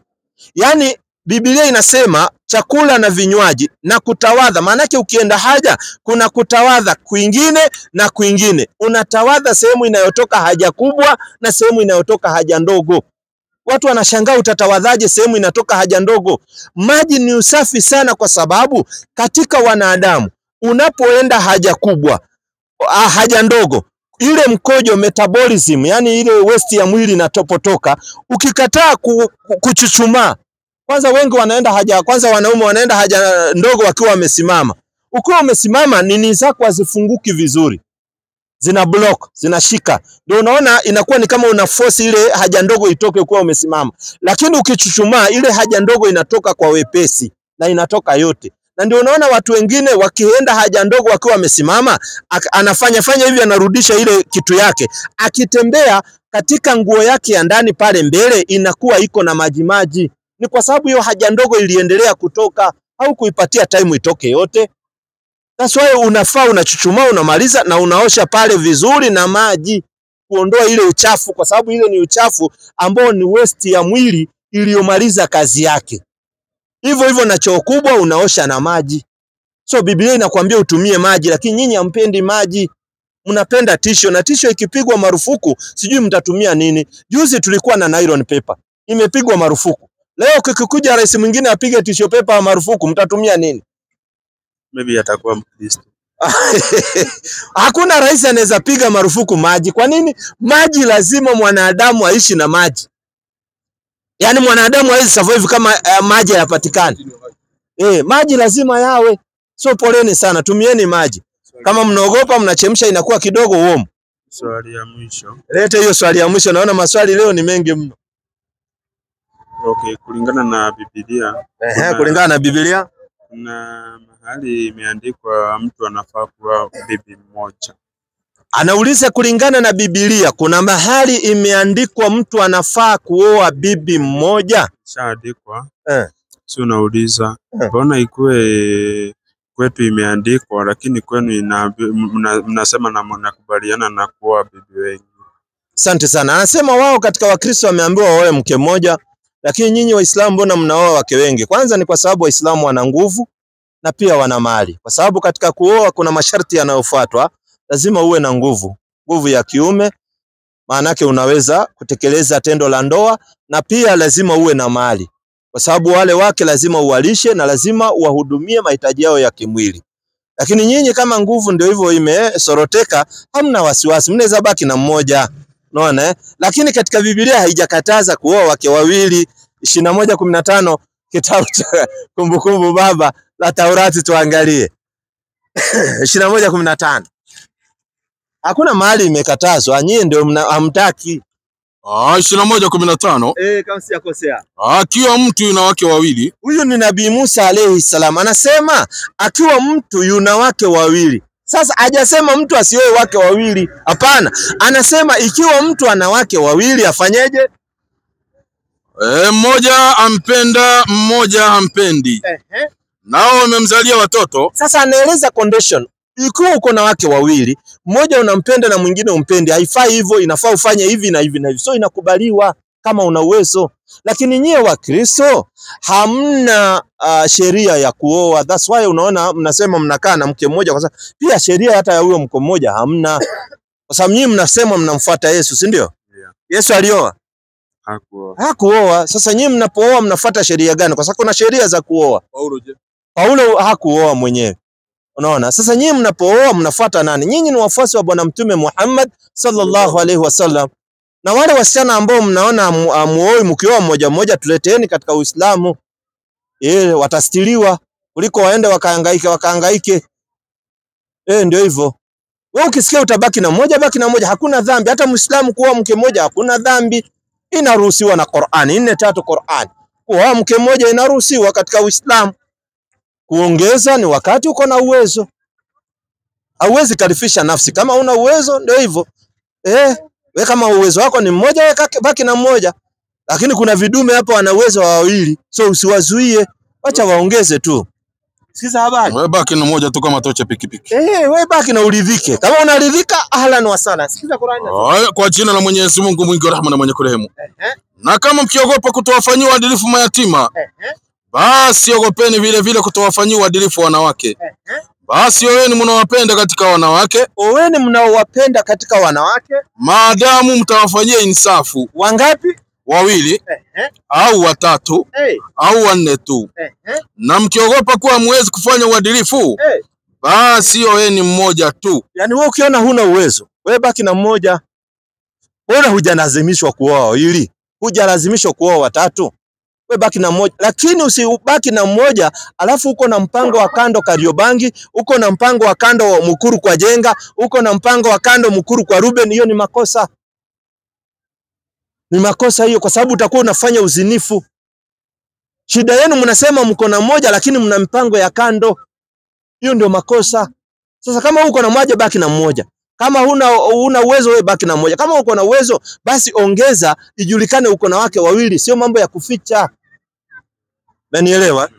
Yaani Biblia inasema chakula na vinywaji na kutawadha. Maana yake ukienda haja kuna kutawadha kwingine na kwingine. Unatawadha sehemu inayotoka haja kubwa na sehemu inayotoka haja ndogo. Watu wanashangaa utatawadhaje sehemu inatoka haja ndogo? Maji ni usafi sana, kwa sababu katika wanadamu unapoenda haja kubwa, haja ndogo, ile mkojo metabolism, yani ile waste ya mwili inatopotoka, ukikataa kuchuchumaa. Kwanza wengi wanaenda haja, kwanza wanaume wanaenda haja ndogo wakiwa wamesimama. Ukiwa umesimama nini zako hazifunguki vizuri, zina block, zinashika. Ndio unaona inakuwa ni kama una force ile haja ndogo itoke ukiwa umesimama. Lakini ukichuchumaa ile haja ndogo inatoka kwa wepesi na inatoka yote. Na ndio unaona watu wengine wakienda haja ndogo wakiwa wamesimama, anafanya hivi, anarudisha ile kitu yake. Akitembea katika nguo yake ya ndani pale mbele inakuwa iko na maji. Ni kwa sababu hiyo haja ndogo iliendelea kutoka, au kuipatia time itoke yote. That's why unafaa unachuchumaa, unamaliza na unaosha pale vizuri na maji kuondoa ile uchafu, kwa sababu ile ni uchafu ambao ni waste ya mwili iliyomaliza kazi yake. Hivyo na choo kubwa unaosha na maji. So Biblia inakuambia utumie maji, lakini nyinyi hampendi maji. Mnapenda tisho, na tisho ikipigwa marufuku sijui mtatumia nini. Juzi tulikuwa na nylon paper, imepigwa marufuku. Leo kikikuja rais mwingine apige tisho paper marufuku, mtatumia nini? Maybe atakuwa Mkristo. Hakuna rais anaweza piga marufuku maji. Kwa nini? Maji lazima mwanadamu aishi na maji. Yaani mwanadamu hawezi survive kama maji hayapatikani. Maji lazima yawe. So poleni sana, tumieni maji. Kama mnaogopa mnachemsha inakuwa kidogo warm. Swali ya mwisho. Lete hiyo swali ya mwisho, naona maswali leo ni mengi mno. Okay, kulingana na Biblia. Kulingana na Biblia na mahali imeandikwa mtu anafaa kuwa bibi mmoja. Anauliza kulingana na Biblia kuna mahali imeandikwa mtu anafaa kuoa bibi mmoja? Shaandikwa. Si unauliza mbona ikue kwetu imeandikwa lakini kwenu mnasema na mnakubaliana na kuoa bibi wengi? Asante sana. Anasema wao katika Wakristo wameambiwa waoe mke mmoja, lakini nyinyi Waislamu mbona mnaoa wake wengi? Kwanza ni kwa sababu Waislamu wana nguvu na pia wana mali. Kwa sababu katika kuoa kuna masharti yanayofuatwa. Lazima uwe na nguvu ya kiume, maana yake unaweza kutekeleza tendo la ndoa, na pia lazima uwe na mali. Kwa sababu wale wake lazima uwalishe na lazima uwahudumie mahitaji yao ya kimwili. Lakini nyinyi kama nguvu ndio hivyo imesoroteka, hamna wasiwasi, mnaweza baki na mmoja. Unaona? Lakini katika Biblia haijakataza kuoa wake wawili. 21:15 kitabu cha Kumbukumbu Baba la Taurati, tuangalie. 21:15. Hakuna mahali imekatazwa, nyinyi ndio hamtaki. 21:15. Kama sijakosea. Akiwa mtu yuna wake wawili. Huyu ni Nabii Musa alayhi salam. Anasema akiwa mtu yuna wake wawili. Sasa hajasema mtu asioe wake wawili. Hapana. Anasema ikiwa mtu ana wake wawili afanyeje? Mmoja ampenda, mmoja hampendi. Nao wamemzalia watoto. Sasa anaeleza condition. Ikiwa uko na wake wawili, mmoja unampenda na mwingine umpendi, haifai hivyo, inafaa ufanye hivi na hivi na hivi. So inakubaliwa kama una uwezo. Lakini nyie wa Kristo hamna sheria ya kuoa. That's why unaona mnasema mnakaa na mke mmoja, kwa sababu pia sheria hata ya huyo mke mmoja hamna. Kwa sababu nyinyi mnasema mnamfuata Yesu, si ndio? Yesu alioa? Hakuoa. Sasa nyinyi mnapooa mnafuata sheria gani? Kwa sababu kuna sheria za kuoa. Paulo hakuoa mwenyewe. Unaona? Sasa nyinyi mnapooa mnafuata nani? Nyinyi ni wafuasi wa Bwana Mtume Muhammad sallallahu alaihi wasallam. Na wale wasichana ambao mnaona muoi mkioa mmoja mmoja, tuleteeni katika Uislamu. Watastiriwa kuliko waende wakahangaike. Ndio hivyo. Wewe ukisikia utabaki na mmoja, baki na mmoja, hakuna dhambi. Hata Muislamu kuoa mke mmoja hakuna dhambi. Inaruhusiwa na Qur'ani, 4:3 Qur'ani. Kuoa mke mmoja inaruhusiwa katika Uislamu. Kuongeza ni wakati uko na uwezo. Hauwezi kalifisha nafsi. Kama una uwezo ndio hivyo. Wewe kama uwezo wako ni mmoja, wewe baki na mmoja. Lakini kuna vidume hapa wana uwezo wa wawili. So usiwazuie, acha waongeze tu. Sikiza habari. Wewe baki na mmoja tu kama tocha pikipiki. Wewe baki na uridhike. Kama unaridhika, ahlan wa sahlan. Sikiza Qur'ani. Kwa jina la Mwenyezi Mungu mwingi wa rehema na mwenye kurehemu. Na kama mkiogopa kutowafanyia uadilifu mayatima, basi ogopeni vile vile kutowafanyia uadilifu wanawake. Basi oweni mnawapenda katika wanawake. Oweni mnaowapenda katika wanawake. Maadamu mtawafanyia insafu. Wangapi? Wawili. Au watatu. Au wanne tu. Na mkiogopa kuwa hamwezi kufanya uadilifu, basi oweni mmoja tu. Yani wewe ukiona huna uwezo, wewe baki na mmoja. Bora hujalazimishwa kuoa wawili, hujalazimishwa kuoa watatu. Wewe baki na mmoja, lakini usibaki na mmoja alafu uko na mpango wa kando Kariobangi, uko na mpango wa kando Mukuru kwa Jenga, uko na mpango wa kando Mukuru kwa Ruben. Hiyo ni makosa. Ni makosa hiyo, kwa sababu utakuwa unafanya uzinifu. Shida yenu mnasema mko na mmoja lakini mna mpango ya kando. Hiyo ndio makosa. Sasa kama uko na mmoja, baki na mmoja. Kama huna uwezo, wewe baki na mmoja. Kama uko na uwezo, basi ongeza, ijulikane uko na wake wawili, sio mambo ya kuficha. Unanielewa?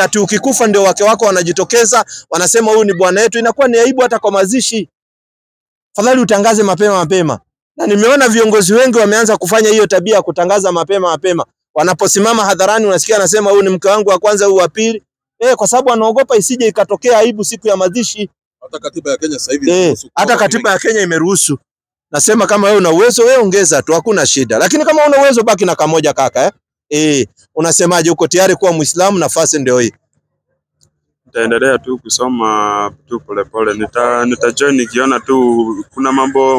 Ati ukikufa ndio wake wako wanajitokeza, wanasema huyu ni bwana yetu, inakuwa ni aibu hata kwa mazishi. Fadhali utangaze mapema. Na nimeona viongozi wengi wameanza kufanya hiyo tabia ya kutangaza mapema. Wanaposimama hadharani unasikia anasema huyu ni mke wangu wa kwanza, huyu wa pili. Kwa sababu anaogopa isije ikatokea aibu siku ya mazishi. Hata katiba ya Kenya sasa hivi hata katiba ya Kenya imeruhusu. Nasema kama wewe una uwezo, wewe ongeza tu, hakuna shida. Lakini kama una uwezo, baki na kamoja kaka. Unasemaje, uko tayari kuwa Muislamu? Nafasi ndio hii. Nitaendelea tu kusoma tu polepole. Nitajoin nikiona tu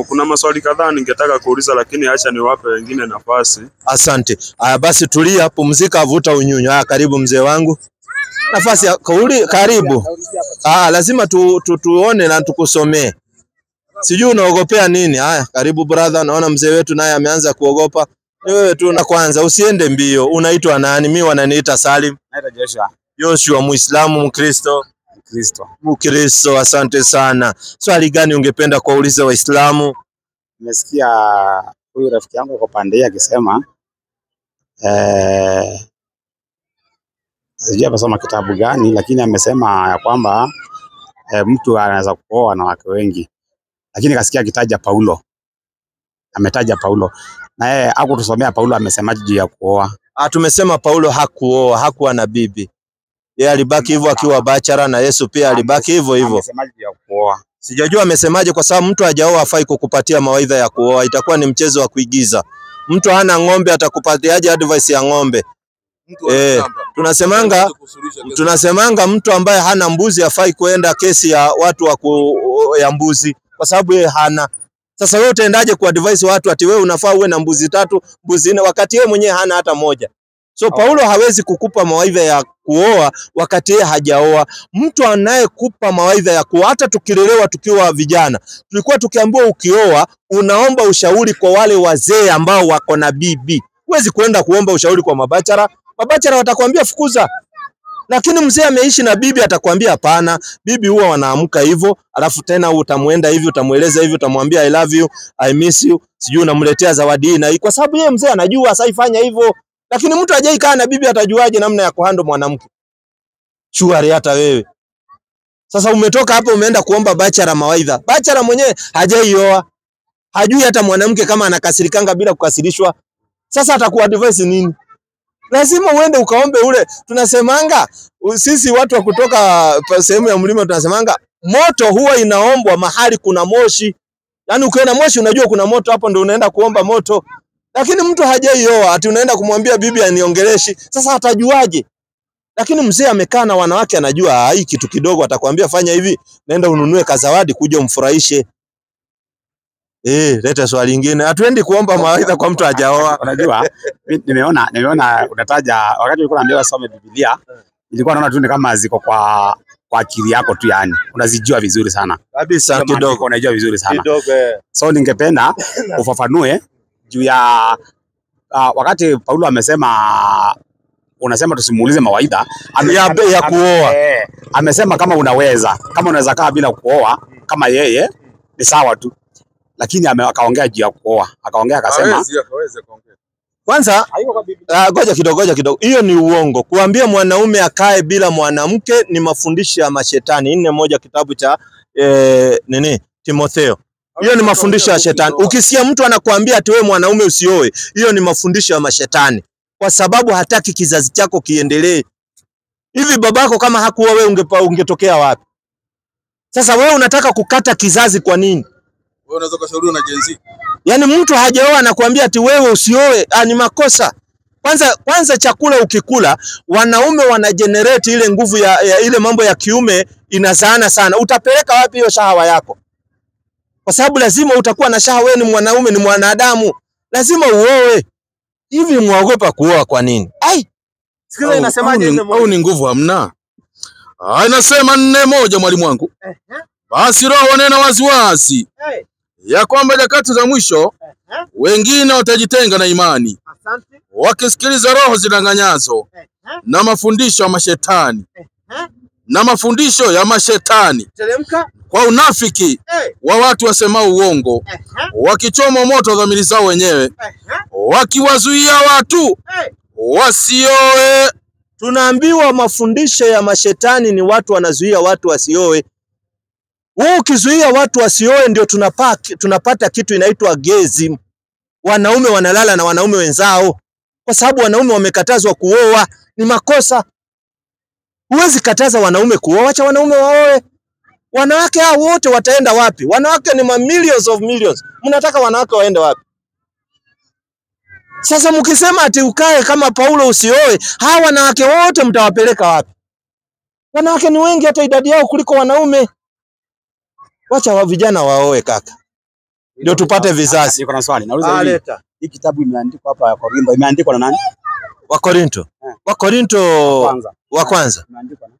kuna maswali kadhaa ningetaka kuuliza, lakini acha niwape wengine nafasi. Asante. Basi tulia, pumzika, vuta unyunyu. Karibu mzee wangu. Nafasi ya kauli, karibu. Lazima tuone na tukusomee. Sijui unaogopea nini? Karibu brother. Naona mzee wetu naye ameanza kuogopa. Wewe tu na kwanza usiende mbio. Unaitwa nani? Mimi wananiita Salim. Naitwa Joshua. Joshua, Muislamu, Mkristo? Mkristo. Asante sana. Swali gani ungependa kuuliza Waislamu? Nimesikia huyu rafiki yangu kwa pande yake akisema sijui amesoma kitabu gani, lakini amesema ya kwamba mtu anaweza kuoa wanawake wengi, lakini kasikia akitaja Paulo. Ametaja Paulo. Na yeye hakutusomea Paulo amesemaje juu ya kuoa. Tumesema Paulo hakuoa, hakuwa na bibi. Yeye alibaki hivyo akiwa bachara, na Yesu pia alibaki hivyo. Amesemaje juu ya kuoa? Sijajua amesemaje, kwa sababu mtu hajaoa hafai kukupatia mawaidha ya kuoa. Itakuwa ni mchezo wa kuigiza. Mtu hana ng'ombe atakupatiaje advice ya ng'ombe? Tunasemanga mtu ambaye hana mbuzi hafai kuenda kesi ya watu ya mbuzi, kwa sababu yeye hana. Sasa wewe utaendaje ku advise watu ati wewe unafaa uwe na mbuzi 3, mbuzi 4 wakati yeye mwenyewe hana hata moja? So Paulo hawezi kukupa mawaidha ya kuoa wakati yeye hajaoa. Mtu anayekupa mawaidha ya kuoa, hata tukilelewa tukiwa vijana, tulikuwa tukiambiwa ukioa unaomba ushauri kwa wale wazee ambao wako na bibi. Huwezi kwenda kuomba ushauri kwa mabachara. Mabachara watakwambia fukuza. Lakini mzee ameishi na bibi atakwambia hapana. Bibi huwa wanaamka hivyo, alafu tena utamuenda hivi, utamueleza hivi, utamwambia I love you, I miss you, sijui unamletea zawadi na hii, kwa sababu yeye mzee anajua asaifanya hivyo. Lakini mtu hajaikaa na bibi atajuaje namna ya kuhandle mwanamke? Shuari hata wewe. Sasa umetoka hapo umeenda kuomba bachara mawaidha. Bachara mwenyewe hajaioa. Hajui hata mwanamke kama anakasirikanga bila kukasirishwa. Sasa atakuadvise nini? Lazima uende ukaombe ule. Tunasemanga sisi watu wa kutoka sehemu ya mlima tunasemanga moto huwa inaombwa mahali kuna moshi. Yaani ukiona moshi unajua kuna moto, hapo ndio unaenda kuomba moto. Lakini mtu hajaioa ati unaenda kumwambia bibi aniongeleshi. Sasa atajuaje? Lakini mzee amekaa na wanawake anajua hii kitu kidogo, atakwambia fanya hivi, nenda ununue kazawadi kuja umfurahishe. Leta swali lingine. Hatuendi kuomba mawaidha kwa mtu hajaoa. Unajua, nimeona unataja wakati ulikuwa unaambiwa some Biblia, nilikuwa naona tu ni kama ziko kwa kwa akili yako tu, yani unazijua vizuri sana Kabisa kidogo. Unajua vizuri sana. Kidogo. So ningependa ufafanue juu ya wakati Paulo amesema, unasema tusimuulize mawaidha ya kuoa. Amesema kama unaweza kaa bila kuoa kama yeye ni sawa tu, lakini akaongea juu ya kuoa, akaongea akasema kwanza, ngoja kidogo. Hiyo ni uongo. Kuambia mwanaume akae bila mwanamke ni mafundisho ya mashetani. 4:1 kitabu cha Timotheo. Hiyo ni mafundisho ya shetani. Ukisikia mtu anakuambia ati wewe mwanaume usioe, hiyo ni mafundisho ya mashetani, kwa sababu hataki kizazi chako kiendelee. Hivi babako kama hakuoa wewe ungetokea wapi? Sasa wewe unataka kukata kizazi kwa nini? Wewe unaweza kushauriwa na Gen Z. Yaani mtu hajaoa anakuambia ati wewe usioe, ni makosa. Kwanza chakula ukikula, wanaume wana generate ile nguvu ya ile mambo ya kiume inazaana sana. Utapeleka wapi hiyo shahawa yako? Kwa sababu lazima utakuwa na shahawa, wewe ni mwanaume, ni mwanadamu. Lazima uoe. Hivi muogopa kuoa kwa nini? Sikiza inasemaje au ni nguvu hamna? Inasema 4:1 mwalimu wangu. Basi Roho wanena waziwazi ya kwamba nyakati za mwisho wengine watajitenga na imani, wakisikiliza roho zidanganyazo na mafundisho ya mashetani kwa unafiki wa watu wasemao uongo, wakichoma moto dhamiri zao wenyewe, wakiwazuia watu wasioe. Tunaambiwa mafundisho ya mashetani ni watu wanazuia watu wasioe. Wewe ukizuia watu wasioe ndio tunapata kitu inaitwa gayism. Wanaume wanalala na wanaume wenzao kwa sababu wanaume wamekatazwa kuoa. Ni makosa. Huwezi kataza wanaume kuoa, acha wanaume waoe. Wanawake hao wote wataenda wapi? Wanawake ni millions of millions. Mnataka wanawake waende wapi? Sasa mkisema ati ukae kama Paulo usioe, hawa wanawake wote mtawapeleka wapi? Wanawake ni wengi hata idadi yao kuliko wanaume. Wacha wa vijana waoe kaka, ndio tupate vizazi. Niko na swali, nauliza hivi. Hii kitabu imeandikwa hapa ya Korintho, imeandikwa na nani? Wakorintho. Wakorintho wa kwanza. Imeandikwa na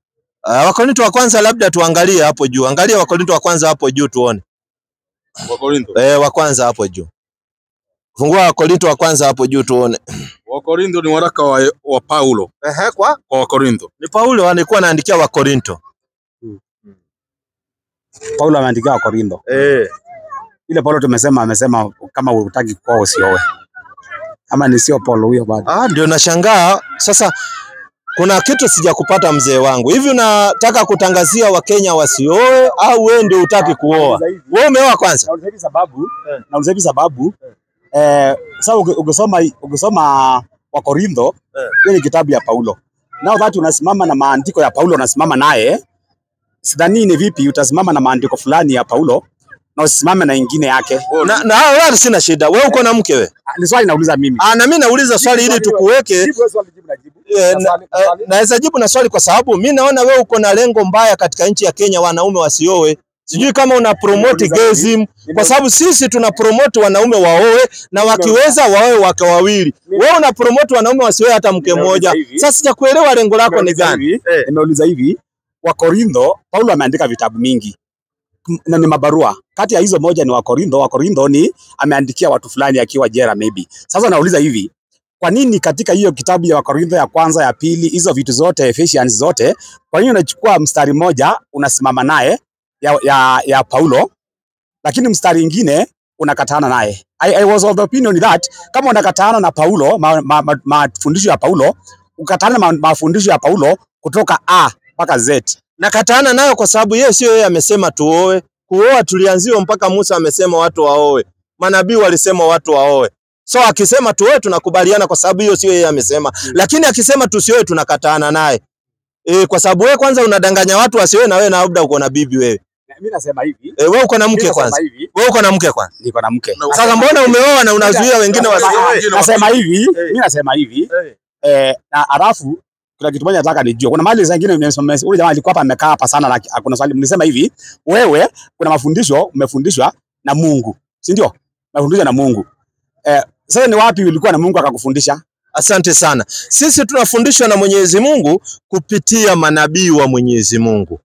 Wakorintho wa kwanza, labda tuangalie hapo juu. Angalia Wakorintho wa kwanza hapo juu tuone. Wakorintho. Wa kwanza hapo juu. Fungua Wakorintho wa kwanza hapo juu tuone. Wakorintho ni waraka wa Paulo. Kwa Wakorintho. Ni Paulo alikuwa anaandikia Wakorintho. Paulo ameandikia Wakorintho. Ile Paulo amesema kama hutaki kuoa usioe. Ama ni sio Paulo huyo bado? Ndio nashangaa. Sasa kuna kitu sijakupata mzee wangu. Hivi unataka kutangazia Wakenya wasioe au wewe ndio hutaki kuoa? Wewe umeoa kwanza? Nauliza hivi sababu sasa ukisoma Wakorintho, hiyo ni kitabu ya Paulo. Nao watu unasimama na maandiko ya Paulo, unasimama naye. Sidhani ni vipi utasimama na maandiko fulani ya Paulo na usimame na ingine yake. Na wala sina shida. Wewe uko na mke wewe? Ni swali nauliza mimi. Na mimi nauliza swali ili tukuweke. Naweza jibu na swali kwa sababu mimi naona wewe uko na lengo mbaya katika nchi ya Kenya, wanaume wasioe. Sijui kama una promote gayism, kwa sababu sisi tuna promote wanaume waoe na wakiweza waoe wake wawili. Wewe una promote wanaume wasioe hata mke mmoja. Sasa sijakuelewa lengo lako ni gani? Nimeuliza hivi, Wakorintho, Paulo ameandika vitabu mingi na ni mabarua. Kati ya hizo moja ni Wakorintho. Wakorintho ni ameandikia watu fulani akiwa jela maybe. Sasa nauliza hivi, kwa nini katika hiyo kitabu ya Wakorintho ya kwanza, ya pili, hizo vitu zote, Ephesians zote, kwa nini unachukua mstari moja unasimama naye ya Paulo, lakini mstari mwingine unakatana naye? I was of the opinion that kama unakatana na Paulo mafundisho ya Paulo, ukatana na mafundisho ya Paulo kutoka A mpaka Z. Nakatana nayo kwa sababu sio yeye amesema tuoe. Kuoa tulianziwa mpaka Musa amesema watu waoe. Manabii walisema watu waoe. So akisema tuoe tunakubaliana kwa sababu hiyo sio yeye amesema. Lakini akisema tusioe tunakatana naye. Kwa sababu wewe kwanza unadanganya watu wasioe na wewe na labda uko na bibi wewe. Mimi nasema hivi. Wewe uko na mke kwanza. Wewe uko na mke kwanza. Niko na mke. Sasa mbona umeoa na unazuia wengine wasioe? Nasema hivi, mimi nasema hivi. Na alafu kuna kitu moja nataka nijue. Kuna mahali zingine ule jamaa alikuwa hapa amekaa hapa sana, na kuna swali mlisema hivi, wewe kuna mafundisho umefundishwa na Mungu, si ndio? Mafundisho na Mungu. Sasa ni wapi ulikuwa na Mungu akakufundisha? Asante sana. Sisi tunafundishwa na Mwenyezi Mungu kupitia manabii wa Mwenyezi Mungu.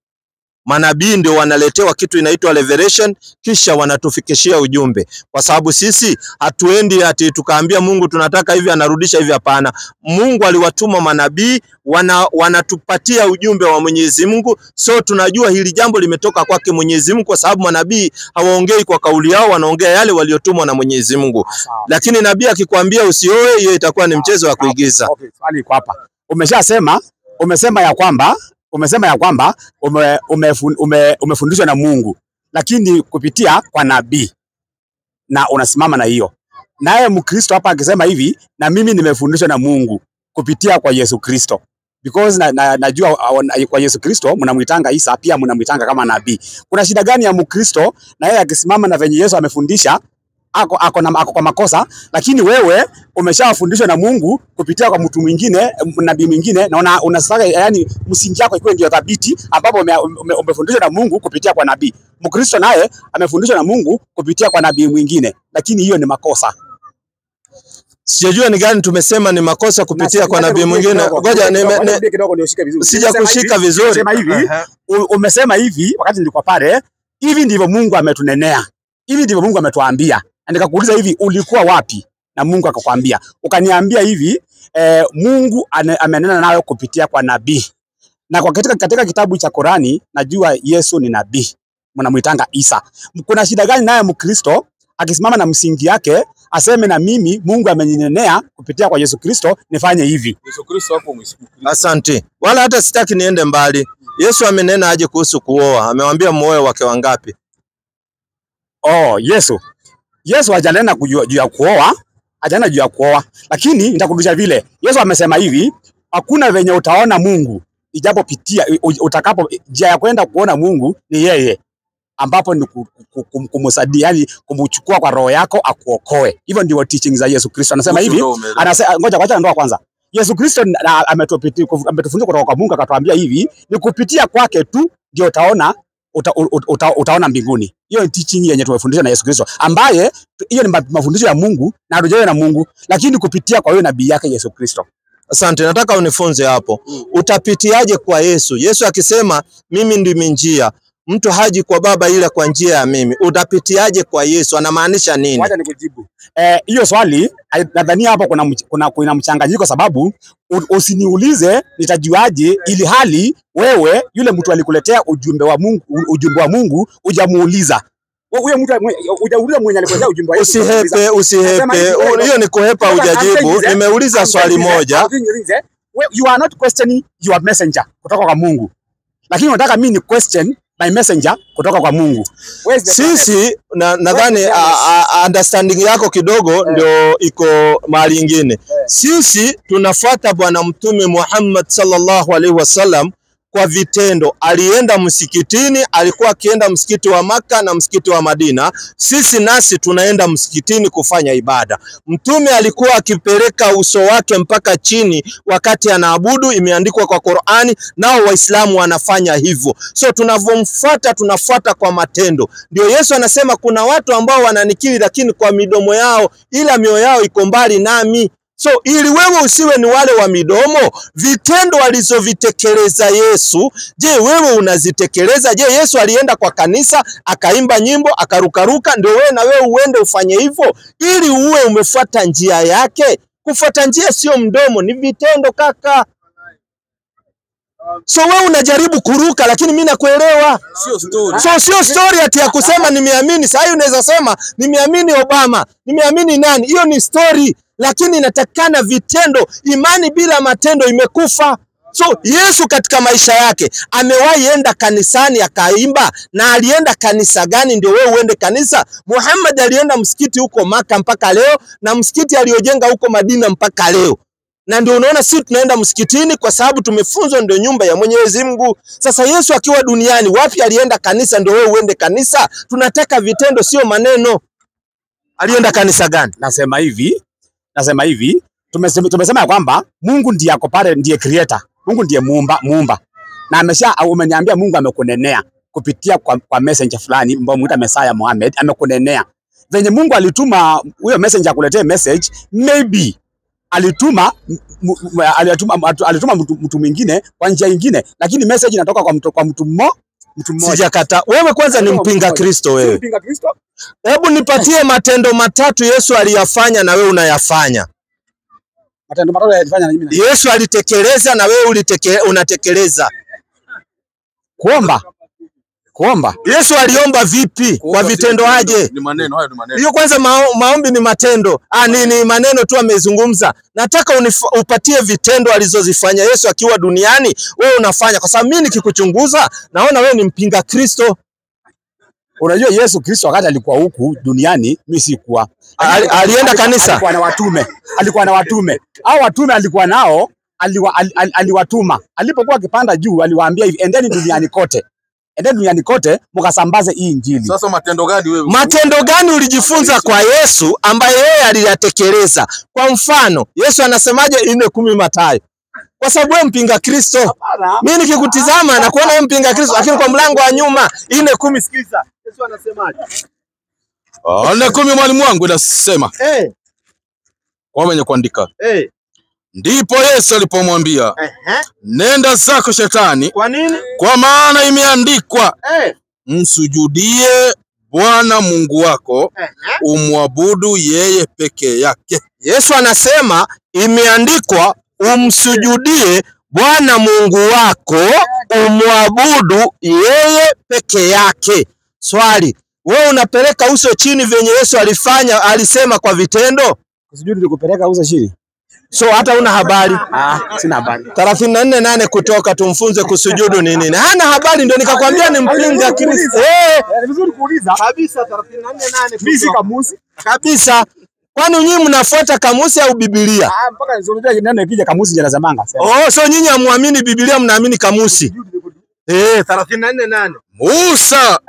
Manabii ndio wanaletewa kitu inaitwa revelation, kisha wanatufikishia ujumbe. Kwa sababu sisi hatuendi ati tukaambia Mungu tunataka hivi anarudisha hivi, hapana. Mungu aliwatuma manabii, wanatupatia ujumbe wa Mwenyezi Mungu. So tunajua hili jambo limetoka kwake Mwenyezi Mungu, kwa sababu manabii hawaongei kwa kauli yao, wanaongea yale waliotumwa na Mwenyezi Mungu. Lakini nabii akikwambia usioe, hiyo itakuwa ni mchezo wa kuigiza. Okay, swali iko hapa. Umesema ya kwamba umefundishwa na Mungu, lakini kupitia kwa nabii, na unasimama na hiyo. Naye Mkristo hapa akisema hivi, na mimi nimefundishwa na Mungu kupitia kwa Yesu Kristo, because najua kwa Yesu Kristo mnamuitanga Isa, pia mnamuitanga kama nabii. Kuna shida gani ya Mkristo na yeye akisimama na venye Yesu amefundisha ako kwa makosa, lakini wewe umeshafundishwa na Mungu kupitia kwa mtu mwingine, nabii mwingine, na unasaka yani msingi yako ikuwe ndio thabiti, ambapo umefundishwa na Mungu kupitia kwa nabii. Mkristo naye amefundishwa na Mungu kupitia kwa nabii mwingine, lakini hiyo ni makosa. Sijajua ni gani tumesema ni makosa kupitia kwa nabii mwingine. Ngoja kidogo nioshike vizuri. Sijakushika vizuri. Umesema hivi wakati nilikuwa pale, hivi ndivyo Mungu ametunenea. Hivi ndivyo Mungu ametuambia. Nikakuuliza hivi, ulikuwa wapi? Na Mungu akakwambia. Ukaniambia hivi, Mungu amenena nawe kupitia kwa nabii. Na kwa katika kitabu cha Qurani najua Yesu ni nabii. Mnamuitanga Isa. Kuna shida gani naye Mkristo akisimama na msingi yake aseme na mimi Mungu ameninenea kupitia kwa Yesu Kristo nifanye hivi? Yesu Kristo hapo Mkristo. Asante. Wala hata sitaki niende mbali. Yesu amenena aje kuhusu kuoa? Amewambia muoe wake wangapi? Oh, Yesu hajanena juu ya kuoa, hajanena juu ya kuoa. Lakini nitakurudisha vile. Yesu amesema hivi, hakuna venye utaona Mungu ijapopitia utakapo njia ya kwenda kuona Mungu ni yeye, ambapo ni kumsaidia, yani kumchukua kwa roho yako akuokoe. Hivyo ndio teaching za Yesu Kristo. Anasema hivi, anasema ngoja ndoa kwanza. Yesu Kristo ametufundisha kutoka kwa Mungu, akatuambia hivi, ni kupitia kwake tu ndio utaona mbinguni. Hiyo ni teaching yenye tumefundishwa na Yesu Kristo, ambaye hiyo ni mafundisho ya Mungu na hatujawe na Mungu, lakini kupitia kwa hiyo nabii yake Yesu Kristo. Asante, nataka unifunze hapo. Utapitiaje kwa Yesu? Yesu akisema mimi ndimi njia, mtu haji kwa Baba ila kwa njia ya mimi. Utapitiaje kwa Yesu? Anamaanisha nini? Wacha nikujibu. Hiyo swali nadhani hapo kuna mchanganyiko, sababu usiniulize nitajuaje ili hali wewe yule mtu alikuletea ujumbe wa Mungu hujamuuliza. Huyo mtu hujauliza mwenye alikuletea ujumbe wa Yesu. Usihepe. Hiyo ni kuhepa hujajibu. Nimeuliza swali moja. You are not questioning your messenger kutoka kwa Mungu, lakini unataka mimi ni question my messenger kutoka kwa Mungu. Sisi nadhani understanding yako kidogo ndio iko mahali nyingine. Sisi tunafuata Bwana Mtume Muhammad sallallahu alaihi wasallam kwa vitendo. Alienda msikitini, alikuwa akienda msikiti wa Maka na msikiti wa Madina. Sisi nasi tunaenda msikitini kufanya ibada. Mtume alikuwa akipeleka uso wake mpaka chini wakati anaabudu, imeandikwa kwa Qur'ani, nao Waislamu wanafanya hivyo. So tunavomfuata tunafuata kwa matendo. Ndio Yesu anasema kuna watu ambao wananikiri lakini kwa midomo yao, ila mioyo yao iko mbali nami. So ili wewe usiwe ni wale wa midomo, vitendo alizovitekeleza Yesu, je, wewe unazitekeleza? Je, Yesu alienda kwa kanisa akaimba nyimbo akarukaruka ndio wewe na wewe uende ufanye hivyo ili uwe umefuata njia yake? Kufuata njia sio mdomo, ni vitendo kaka. So wewe unajaribu kuruka lakini mimi nakuelewa. Sio story. So sio story ati ya kusema nimeamini. Sasa hiyo unaweza sema nimeamini Obama, nimeamini nani? Hiyo ni story. Lakini inatakana vitendo. Imani bila matendo imekufa. So Yesu katika maisha yake amewahi enda kanisani akaimba? Na alienda kanisa gani ndio wewe uende kanisa? Muhammad alienda msikiti huko Maka mpaka leo, na msikiti aliojenga huko Madina mpaka leo. Na ndio unaona sisi tunaenda msikitini kwa sababu tumefunzwa ndio nyumba ya Mwenyezi Mungu. Sasa Yesu akiwa duniani wapi alienda kanisa ndio wewe uende kanisa? Tunataka vitendo sio maneno. Alienda kanisa gani? Nasema hivi, tumesema ya kwamba Mungu ndiye ako pale, ndiye creator. Mungu ndiye muumba. Na umeniambia Mungu amekunenea kupitia kwa messenger fulani ambao muita Messiah Muhammad, amekunenea. Venye Mungu alituma huyo messenger akuletee message, maybe alituma mtu mwingine kwa njia nyingine, lakini message inatoka kwa mtu mtu mmoja. Sijakataa. Wewe kwanza ni mpinga Kristo wewe. Mpinga Kristo? Hebu nipatie matendo matatu Yesu aliyafanya na wewe unayafanya. Matendo matatu alifanya na mimi. Yesu alitekeleza na wewe unatekeleza. Kuomba. Yesu aliomba vipi? Kwa vitendo aje? Ni maneno, hayo ni maneno. Hiyo kwanza maombi ni matendo. Ni maneno tu amezungumza. Nataka upatie vitendo alizozifanya Yesu akiwa duniani, wewe unafanya. Kwa sababu mimi nikikuchunguza naona wewe ni mpinga Kristo. Unajua Yesu Kristo wakati alikuwa huku duniani, mimi sikuwa. Alienda kanisa. Alikuwa na watume. Hao watume alikuwa nao, aliwatuma. Alipokuwa akipanda juu, aliwaambia hivi, endeni duniani kote. Endeni duniani kote mkasambaze hii injili. Sasa matendo gani wewe? Matendo gani ulijifunza kwa Yesu ambaye yeye aliyatekeleza? Kwa mfano, Yesu anasemaje 4:10 Mathayo? Kwa sababu wewe mpinga Kristo. Mimi nikikutizama na kuona wewe mpinga Kristo, lakini kwa mlango wa nyuma 4:10 sikiza. Yesu anasemaje? 4:10 mwalimu wangu inasema. Kwa wenye kuandika. Ndipo Yesu alipomwambia, nenda zako shetani. Kwa nini? Kwa maana imeandikwa, msujudie Bwana Mungu wako, umwabudu yeye peke yake. Yesu anasema imeandikwa, umsujudie Bwana Mungu wako, umwabudu yeye peke yake. Swali, wewe unapeleka uso chini venye Yesu alifanya, alisema kwa vitendo? Kusujudu ni kupeleka uso chini. So hata una habari? Sina habari. 34:8 Kutoka, tumfunze kusujudu ni nini. Hana habari, ndio nikakwambia ni mpinga Kristo. Ni vizuri kuuliza. Kabisa 34:8 Mimi si kamusi. Kabisa. Kwani nyinyi mnafuata kamusi au Biblia? Mpaka nizungumzie neno ikija kamusi ndio nazamanga. So nyinyi hamuamini Biblia, mnaamini kamusi. 34:8. Musa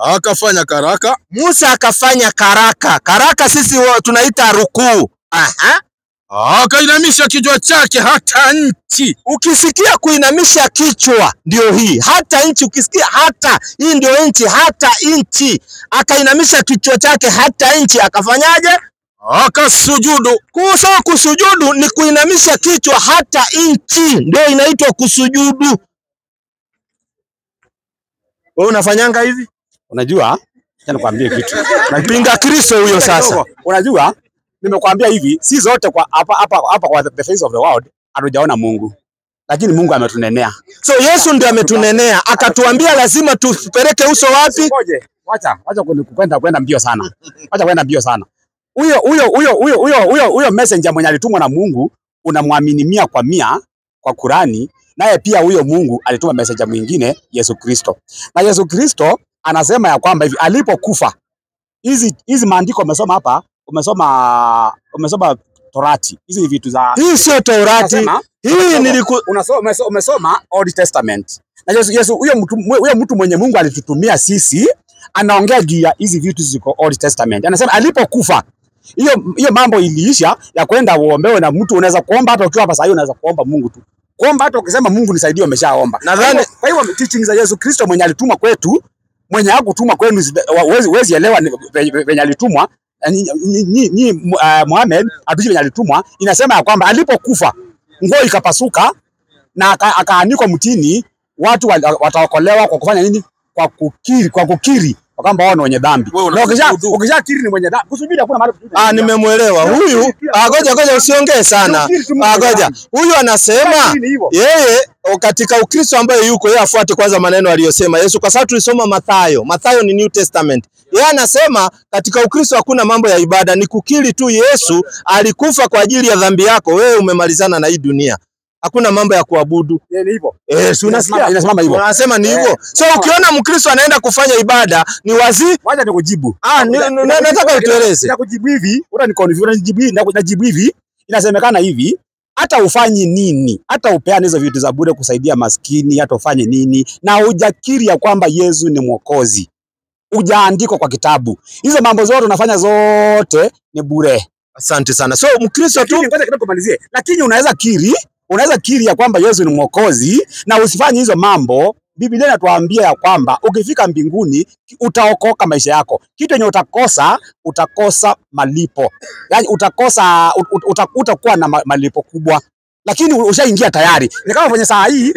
akafanya karaka. Musa akafanya karaka. Karaka sisi tunaita rukuu. Akainamisha kichwa chake hata nchi. Ukisikia kuinamisha kichwa ndio hii. Hata nchi, ukisikia hata, hii ndio nchi, hata nchi. Akainamisha kichwa chake hata nchi, akafanyaje? Akasujudu. Kusujudu ni kuinamisha kichwa hata nchi, ndio inaitwa kusujudu. Wewe unafanyanga hivi? Unajua, acha nikwambie kitu. Mpinga Kristo huyo sasa. Unajua, nimekwambia hivi, si zote kwa hapa kwa the face of the world hatujaona Mungu. Lakini Mungu ametunenea. So Yesu ndiye ametunenea, akatuambia lazima tupeleke uso wapi? Ngoje, acha kwenda mbio sana. Acha kwenda mbio sana. Huyo messenger mwenye alitumwa na Mungu unamwamini 100% kwa Qurani, naye pia huyo Mungu alituma messenger mwingine, Yesu Kristo. Na Yesu Kristo anasema ya kwamba hivi alipokufa, hizi maandiko umesoma hapa, umesoma Torati. Hizi vitu za hii sio Torati. Hii umesoma Old Testament. Na Yesu huyo mtu mwenye Mungu alitutumia sisi anaongea juu ya hizi vitu ziko Old Testament. Anasema alipokufa hiyo mambo iliisha ya kwenda uombewe na mtu. Unaweza kuomba hata ukiwa hapa sasa, unaweza kuomba Mungu tu. Kuomba hata ukisema Mungu nisaidie, umeshaomba. Nadhani kwa hivyo teaching za Yesu Kristo mwenye alitumwa kwetu, mwenye hakutuma kwenu huwezi elewa venye alitumwa. Muhammad atuji venye alitumwa, inasema ya kwamba alipokufa nguo ikapasuka na akaanikwa mtini, watu wataokolewa kwa kufanya nini? Kwa kukiri kwamba wao ni wenye dhambi. Na ukishakiri ni mwenye dhambi, kusubiri hakuna mahali. Nimemuelewa huyu. Ngoja usiongee sana. Ngoja. Huyu anasema yeye katika Ukristo ambaye yuko yeye afuate kwanza maneno aliyosema Yesu, kwa sababu tulisoma Mathayo. Mathayo ni New Testament. Yeye anasema katika Ukristo hakuna mambo ya ibada, ni kukiri tu Yesu alikufa kwa ajili ya dhambi yako, wewe umemalizana na hii dunia. Hakuna mambo ya kuabudu. Ni hivyo. Unasikia? Inasimama hivyo. Unasema ni hivyo. So ukiona Mkristo anaenda kufanya ibada ni wazi. Wacha nikujibu. Nataka utueleze. Nakujibu hivi, najibu hivi. Inasemekana hivi, hata ufanye nini, hata upeane hizo vitu za bure kusaidia maskini, hata ufanye nini na hujakiri ya kwamba Yesu ni Mwokozi, hujaandikwa kwa kitabu, hizo mambo zote unafanya zote ni bure. Asante sana. So Mkristo tu, ngoja kidogo kumalizie. Lakini unaweza kiri ya kwamba Yesu ni Mwokozi na usifanye hizo mambo. Biblia inatuambia ya kwamba ukifika mbinguni utaokoka maisha yako. Kitu yenye utakosa malipo. Yaani utakuwa na malipo kubwa. lakini ushaingia tayari. Ni kama kwenye saa hii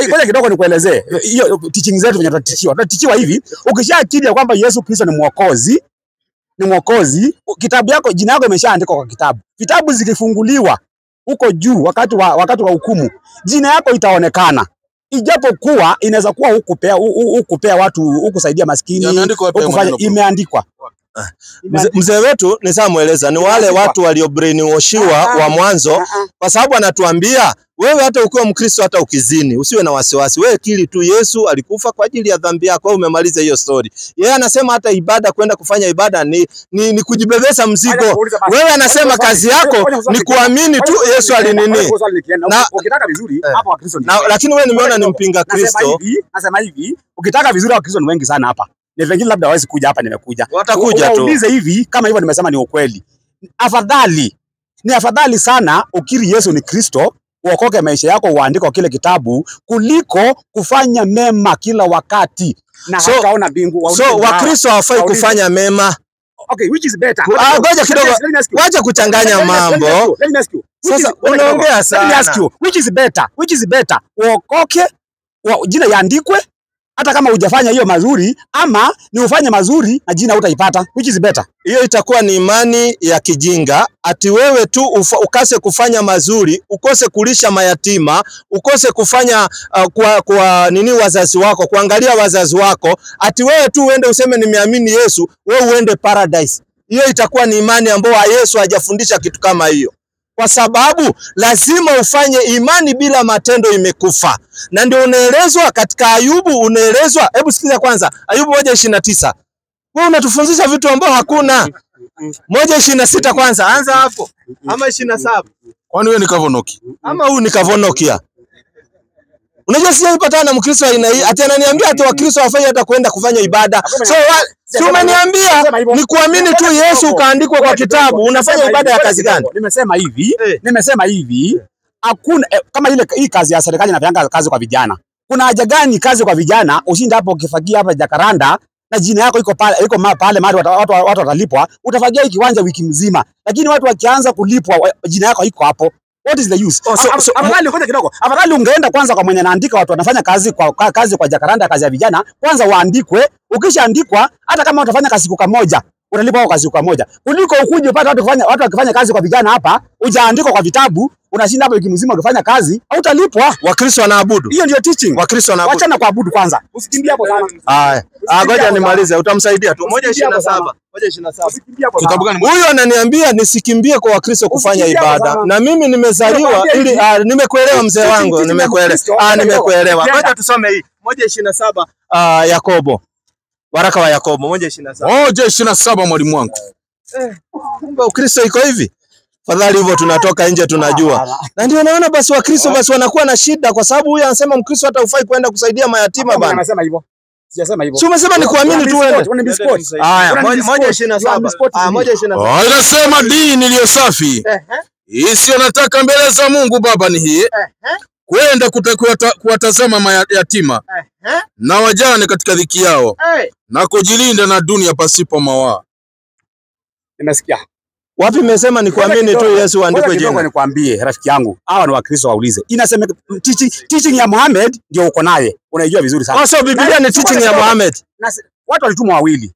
ngoja kidogo nikuelezee. Hiyo teaching zetu venye tunatichiwa hivi, ukishaakili kwamba Yesu Kristo ni mwokozi, kitabu yako, jina lako imeshaandikwa kwa kitabu. Vitabu zikifunguliwa huko juu wakati wa hukumu, jina yako itaonekana. Ijapokuwa inaweza kuwa hukupea watu, hukusaidia maskini, hukufanya, imeandikwa. Mzee wetu nisamueleza ni wale watu walio brainwashiwa wa mwanzo, kwa sababu anatuambia wewe hata ukiwa Mkristo, hata ukizini, usiwe na wasiwasi. Wewe kili tu Yesu alikufa kwa ajili ya dhambi yako, wewe umemaliza hiyo story. Yeye anasema hata ibada, kwenda kufanya ibada ni kujibebesha mzigo. Wewe anasema kazi yako ni kuamini tu Yesu alinini. Na ukitaka vizuri hapa Wakristo, lakini wewe nimeona ni mpinga Kristo. Nasema hivi, ukitaka vizuri Wakristo ni wengi sana hapa. Ni wengine labda hawezi kuja hapa, nimekuja. Watakuja tu. Uulize hivi kama hivyo nimesema ni ukweli. Ni afadhali sana ukiri Yesu ni Kristo, uokoke maisha yako, uandike kile kitabu, kuliko kufanya mema kila wakati na hataona mbingu. So Wakristo hawafai kufanya mema. Okay, which is better? Ngoja kidogo. Wacha kuchanganya mambo. Sasa unaongea sana. Let me ask you, which is better? Uokoke, jina yaandikwe hata kama hujafanya hiyo mazuri, ama ni ufanye mazuri na jina utaipata? Which is better? Hiyo itakuwa ni imani ya kijinga, ati wewe tu ukase kufanya mazuri, ukose kulisha mayatima, ukose kufanya kwa nini wazazi wako, kuangalia wazazi wako, ati wewe tu uende useme nimeamini Yesu, wewe uende paradise. Hiyo itakuwa ni imani ambayo Yesu hajafundisha kitu kama hiyo. Kwa sababu lazima ufanye imani bila matendo, imekufa. Na ndio unaelezwa katika Ayubu, unaelezwa, hebu sikiza kwanza Ayubu 1:29. Wewe unatufundisha vitu ambavyo hakuna. 1:26 kwanza, anza hapo. Ama 27. Kwani wewe ni Kavonoki? Ama huyu ni Kavonokia? Unajua sisi ipatana na Mkristo aina hii, ati ananiambia ati Wakristo hawafai hata kwenda kufanya ibada. So umeniambia ni kuamini tu Yesu ukaandikwa kwa kitabu, unafanya ibada ya kazi gani? Nimesema hivi, hakuna kama ile hii kazi ya serikali inafanya kazi kwa vijana. Kuna haja gani kazi kwa vijana? Ushinda hapo ukifagia hapa Jacaranda na jina yako iko pale mahali watu watalipwa, utafagia hiki kiwanja wiki mzima. Lakini watu wakianza kulipwa jina yako iko hapo. What is the use? Afadhali ngoja kidogo. Afadhali ungeenda kwanza kwa mwenye anaandika watu wanafanya kazi kwa Jacaranda, kazi ya vijana, kwanza waandikwe. Ukishaandikwa, hata kama utafanya kazi siku moja, unalipwa kwa siku moja. Kuliko ukuje upate watu wakifanya kazi kwa vijana hapa, hujaandikwa kwa vitabu, unashinda hapo wiki mzima ukifanya kazi, hautalipwa. Wakristo wanaabudu. Hiyo ndio teaching. Wakristo wanaabudu. Wacha na kuabudu kwanza. Usikimbie hapo sana. Haya. Ngoja nimalize, utamsaidia tu. 1:27. Kitabu gani? Huyo ananiambia nisikimbie kwa Wakristo kufanya ibada. Na mimi nimezaliwa ili nimekuelewa mzee wangu, nimekuelewa. Ngoja tusome hii 1:27 Yakobo. Waraka wa Yakobo 1:27. 1:27 mwalimu wangu. Kumbe Ukristo iko hivi. Fadhali hivyo tunatoka nje tunajua. Na ndio naona basi Wakristo basi wanakuwa na shida, kwa sababu huyu anasema Mkristo hata ufai kwenda kusaidia mayatima bana. Anasema hivyo. Sijasema hivyo. Si umesema ni kuamini tu wewe. Haya, 1:27. Inasema dini iliyo safi isiyo nataka mbele za Mungu Baba ni hii, kwenda kuwatazama mayatima na wajane katika dhiki yao, na kujilinda na dunia pasipo mawaa. Nimesikia. Wapi nimesema ni kuamini tu Yesu andikwe jina? Ngoja nikwambie rafiki yangu, hawa ni Wakristo waulize. Inasema teaching ya Muhammad ndio uko naye. Unaijua vizuri sana. So Biblia ni teaching ya Muhammad. Watu walitumwa wawili.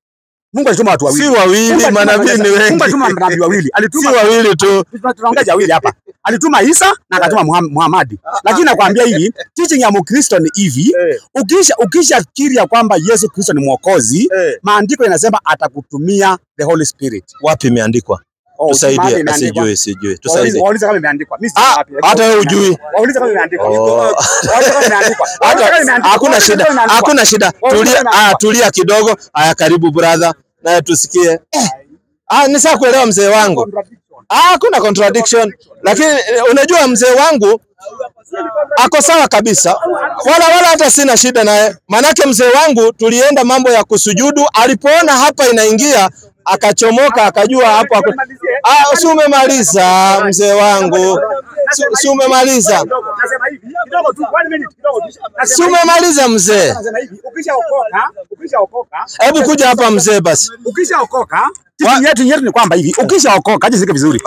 Mungu alituma watu wawili. Si wawili, manabii ni wengi. Mungu alituma manabii wawili. Alituma si wawili tu. Tunaongea wawili hapa. Alituma Isa na akatuma Muhammad. Lakini nakwambia hivi, teaching ya Mkristo ni hivi, ukisha kiria kwamba Yesu Kristo ni mwokozi, maandiko yanasema atakutumia the Holy Spirit. Wapi imeandikwa? Tusaidie, sijui. Tusaidie. Waulize kama imeandikwa. Mimi hata wewe hujui. Waulize kama imeandikwa. Hakuna shida. Tulia kidogo. Haya, karibu brother. Naye tusikie. Ni sawa kuelewa mzee wangu. Hakuna contradiction. Lakini unajua mzee wangu ako sawa kabisa. Wala hata sina shida naye. Manake mzee wangu tulienda mambo ya kusujudu, alipoona hapa inaingia akachomoka, akajua hapo si umemaliza mzee wangu. Si umemaliza. Si umemaliza mzee. Ukishaokoka. Hebu kuja hapa mzee basi. Ukishaokoka Sisi yetu ni kwamba hivi ukishaokoka, aje sike vizuri.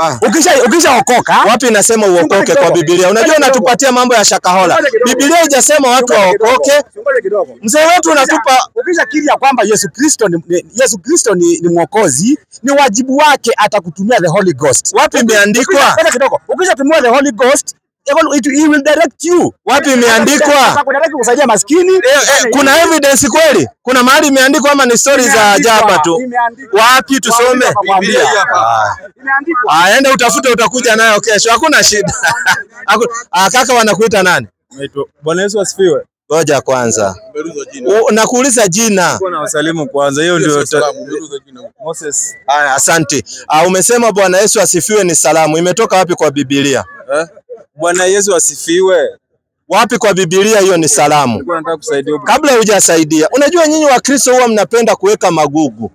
Ukishaokoka, wapi inasema uokoke kwa Biblia? Unajua unatupatia mambo ya shakahola. Biblia haijasema watu waokoke. Mzee wetu unatupa ukishakiri ya kwamba Yesu Kristo ni mwokozi, ni wajibu wake atakutumia the Holy Ghost. Wapi imeandikwa? Ukishatumia the Holy Ghost, he will direct you. Wapi imeandikwa? Kusaidia maskini. Kuna evidence kweli? Kuna mahali imeandikwa ama ni stories za ajabu tu? Wapi tusome? Enda utafute, utakuja nayo kesho. Hakuna shida. Kaka wanakuita nani? Bwana Yesu asifiwe. Ngoja kwanza. Nakuuliza jina. Na wasalimu kwanza. Hiyo ndio Moses. Haya, asante. Umesema Bwana Yesu asifiwe ni salamu. Imetoka wapi kwa Biblia? Bwana Yesu asifiwe. Wapi kwa Biblia hiyo ni salamu? Kabla hujasaidia. Unajua nyinyi wa Kristo huwa mnapenda kuweka magugu.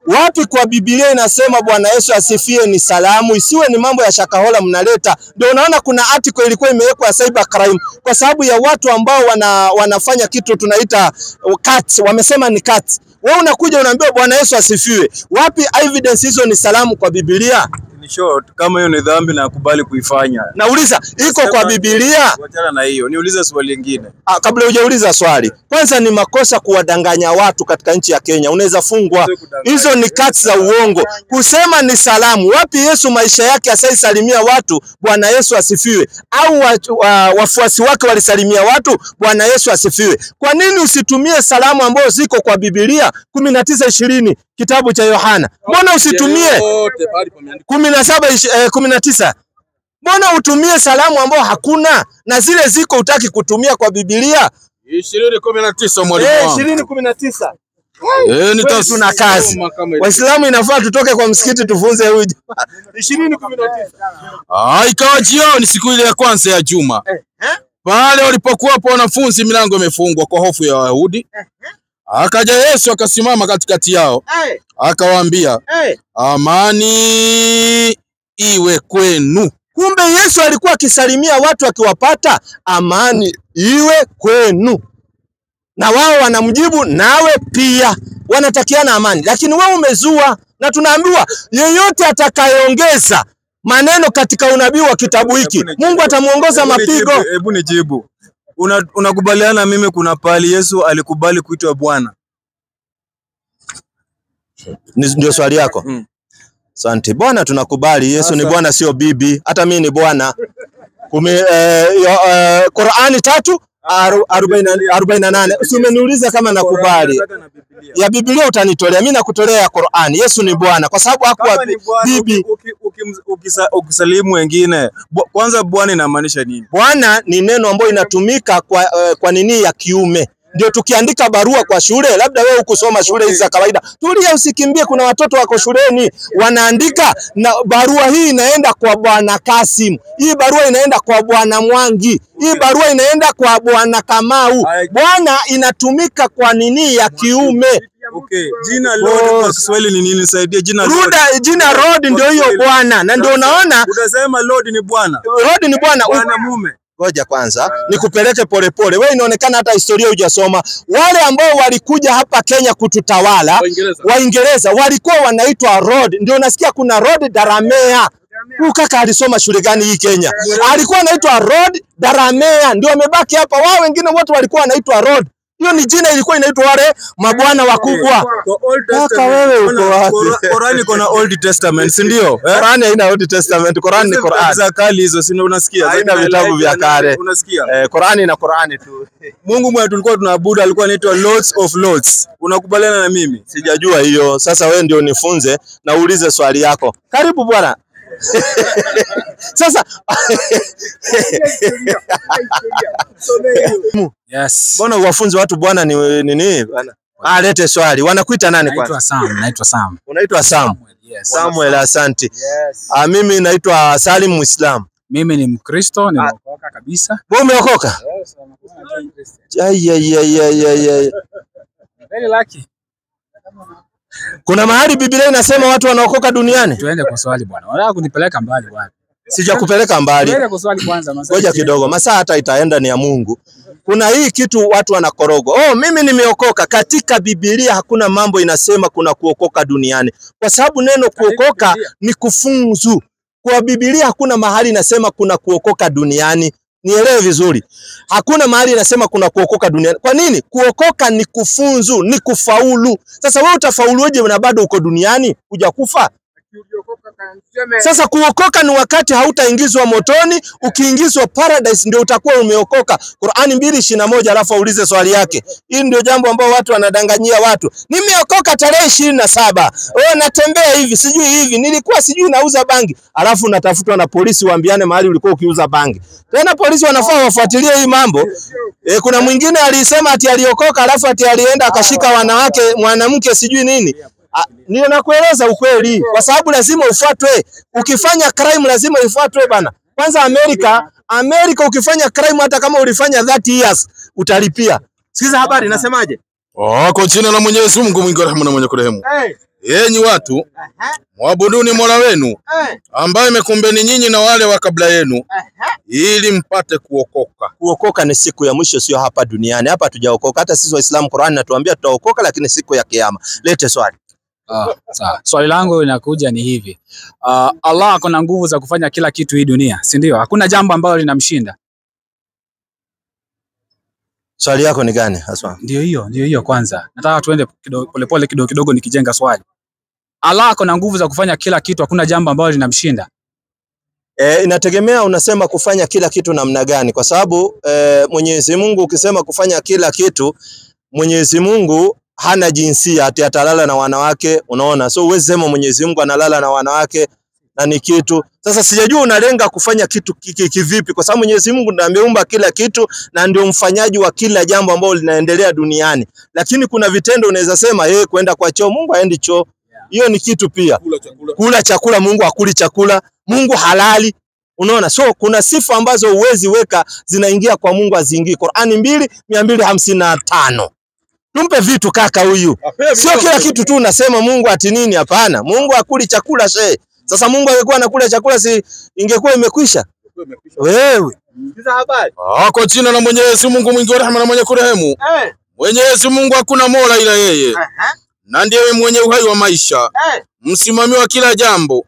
Wapi kwa Biblia inasema Bwana Yesu asifiwe ni salamu? Isiwe ni mambo ya shakahola mnaleta. Ndio unaona kuna article ilikuwa imewekwa cyber crime kwa sababu ya watu ambao wanafanya kitu tunaita cuts. Wamesema ni cuts. Wewe unakuja unaambia Bwana Yesu asifiwe. Wapi evidence hizo ni salamu kwa Biblia? In short, kama hiyo ni dhambi na kubali kuifanya. Nauliza, iko kwa Biblia? Wachana na hiyo. Niulize swali lingine. Kabla hujauliza swali. Kwanza ni makosa kuwadanganya watu katika nchi ya Kenya. Unaweza fungwa. Hizo ni cuts za uongo. Kusema ni salamu. Wapi Yesu maisha yake asaisalimia watu Bwana Yesu asifiwe? Au wafuasi wake walisalimia watu Bwana Yesu asifiwe? Kwa nini usitumie salamu ambazo ziko kwa Biblia 19:20 kitabu cha Yohana? Mbona usitumie 17:19? Mbona utumie salamu ambao hakuna na zile ziko utaki kutumia kwa Biblia? 20:19 mwalimu wangu. 20:19. Tuna kazi. Waislamu inafaa tutoke kwa msikiti tufunze huyu. 20:19. Ikawa jioni siku ile ya kwanza ya juma. Pale walipokuwa hapo wanafunzi, milango imefungwa kwa hofu ya Wayahudi. Akaja Yesu akasimama katikati yao. Akawaambia, amani iwe kwenu. Kumbe Yesu alikuwa akisalimia watu akiwapata amani iwe kwenu. Na wao wanamjibu nawe pia. Wanatakiana amani. Lakini wewe umezua, na tunaambiwa yeyote atakayeongeza maneno katika unabii wa kitabu hiki Mungu atamuongoza mapigo. Hebu nijibu. Unakubaliana mimi kuna pali Yesu alikubali kuitwa Bwana? Ndio swali yako? Asante. Bwana tunakubali Yesu ni Bwana sio bibi. Hata mimi ni Bwana. Qur'ani 3:48. Usiniulize kama nakubali. Ya Biblia utanitolea. Mimi nakutolea ya Qur'ani. Yesu ni Bwana kwa sababu hakuwa bibi. Ukisalimu wengine, kwanza Bwana inamaanisha nini? Bwana ni neno ambalo inatumika kwa nini ya kiume. Ndio tukiandika barua kwa shule, labda wewe ukusoma shule hizi za kawaida. Tulia usikimbie, kuna watoto wako shuleni wanaandika na barua hii inaenda kwa Bwana Kasim. Hii barua inaenda kwa Bwana Mwangi. Hii barua inaenda kwa Bwana Kamau. Bwana inatumika kwa nini ya kiume. Jina Lord kwa Kiswahili ni nini? Nisaidie jina Lord. Jina Lord ndio hiyo Bwana. Na ndio unaona utasema Lord ni Bwana. Lord ni Bwana. Bwana mume. Ngoja kwanza nikupeleke polepole. Wewe inaonekana hata historia hujasoma. Wale ambao walikuja hapa Kenya kututawala, Waingereza walikuwa wanaitwa Lord. Ndio unasikia kuna Lord Daramea. Huyu kaka alisoma shule gani hii Kenya? Alikuwa anaitwa Lord Daramea. Ndio amebaki hapa. Wao wengine wote walikuwa wanaitwa Lord. Hiyo ni jina ilikuwa inaitwa wale mabwana wakubwa. Kaka wewe uko wapi? Qur'ani iko na Old Testament, si ndio? Qur'ani haina Old Testament. Qur'ani ni Qur'ani. Za kale hizo si unasikia? Haina vitabu vya kale. Unasikia? Qur'ani na Qur'ani tu. Mungu mwenye tulikuwa tunaabudu alikuwa anaitwa Lords of Lords. Unakubaliana na mimi? Sijajua hiyo. Sasa wewe ndio unifunze na uulize swali yako. Karibu bwana. Sasa Yes. Mbona uwafunze watu bwana ni nini bwana? Lete swali. Wanakuita nani kwanza? Naitwa Sam. Unaitwa Sam? Yes. Samuel, asante. Yes. Mimi naitwa Salim Muislam. Mimi ni Mkristo, nimeokoka kabisa. Wewe umeokoka? Yes, Very lucky. Kuna mahali Biblia inasema watu wanaokoka duniani? Tuende kwa swali bwana. Unataka kunipeleka mbali wapi? Sijakupeleka mbali. Tuende kwa swali kwanza masaa. Ngoja kidogo. Masaa hata itaenda ni ya Mungu. kuna hii kitu watu wanakorogo. Oh, mimi nimeokoka. Katika Biblia hakuna mambo inasema kuna kuokoka duniani. Kwa sababu neno kuokoka ni kufunzu. Kwa Biblia hakuna mahali inasema kuna kuokoka duniani. Nielewe vizuri. Hakuna mahali inasema kuna kuokoka duniani. Kwa nini? Kuokoka ni kufunzu, ni kufaulu. Sasa wewe utafauluje na bado uko duniani? Hujakufa. Sasa kuokoka ni wakati hautaingizwa motoni, ukiingizwa paradise ndio utakuwa umeokoka. Qur'ani 2:21 alafu aulize swali yake. Hii ndio jambo ambao watu wanadanganyia watu. Nimeokoka tarehe 27. Oh, natembea hivi, sijui hivi, nilikuwa sijui nauza bangi. Alafu unatafutwa na polisi waambiane mahali ulikuwa ukiuza bangi. Tena polisi wanafaa wafuatilie hii mambo. Kuna mwingine alisema ati aliokoka alafu ati alienda akashika wanawake, mwanamke sijui nini. Ndio nakueleza ukweli, kwa sababu lazima ufuatwe. Ukifanya crime lazima ufuatwe bana. Kwanza Amerika ukifanya crime hata kama ulifanya 30 years utalipia. Sikiza habari inasemaje? Kwa jina la Mwenyezi Mungu mwingi wa rehema na mwenye kurehemu. Enyi watu, mwabuduni Mola wenu ambaye amekumbeni nyinyi na wale wa kabla yenu ili mpate kuokoka. Kuokoka ni siku ya mwisho, sio hapa duniani. Hapa tujaokoka. Hata sisi Waislamu Qur'an inatuambia tutaokoka, lakini siku ya kiyama. Lete swali. Sawa. Swali langu linakuja ni hivi. Allah akona nguvu za kufanya kila kitu hii dunia, si ndio? Hakuna jambo ambalo linamshinda. Swali yako ni gani haswa? Ndio hiyo kwanza. Nataka tuende polepole kidogo nikijenga swali. Allah akona nguvu za kufanya kila kitu, hakuna jambo ambalo linamshinda. Inategemea unasema kufanya kila kitu namna gani, kwa sababu Mwenyezi Mungu ukisema kufanya kila kitu, Mwenyezi Mungu hana jinsia ati atalala na wanawake, unaona? So uwezi sema Mwenyezi Mungu analala na wanawake na ni kitu. Sasa sijajua unalenga kufanya kitu kivipi, kwa sababu Mwenyezi Mungu ndiye ameumba kila kitu na ndio mfanyaji wa kila jambo ambalo linaendelea duniani. Lakini kuna vitendo unaweza sema kwenda kwa choo, Mungu haendi choo. Hiyo ni kitu pia. Kula chakula, Mungu hakuli chakula. Mungu halali. Unaona? So kuna sifa ambazo uwezi weka zinaingia kwa Mungu aziingii. Qur'ani 2:255. Tumpe vitu kaka huyu. Sio kila kitu tu unasema Mungu ati nini, hapana. Mungu hakuli chakula she. Sasa Mungu angekuwa anakula chakula si ingekuwa imekwisha? Wewe. Sikiza habari. Kwa jina la Mwenyezi Mungu mwingi wa rehema na mwenye kurehemu. Mwenyezi Mungu hakuna mola ila yeye. Na ndiye mwenye uhai wa maisha. Msimami wa kila jambo.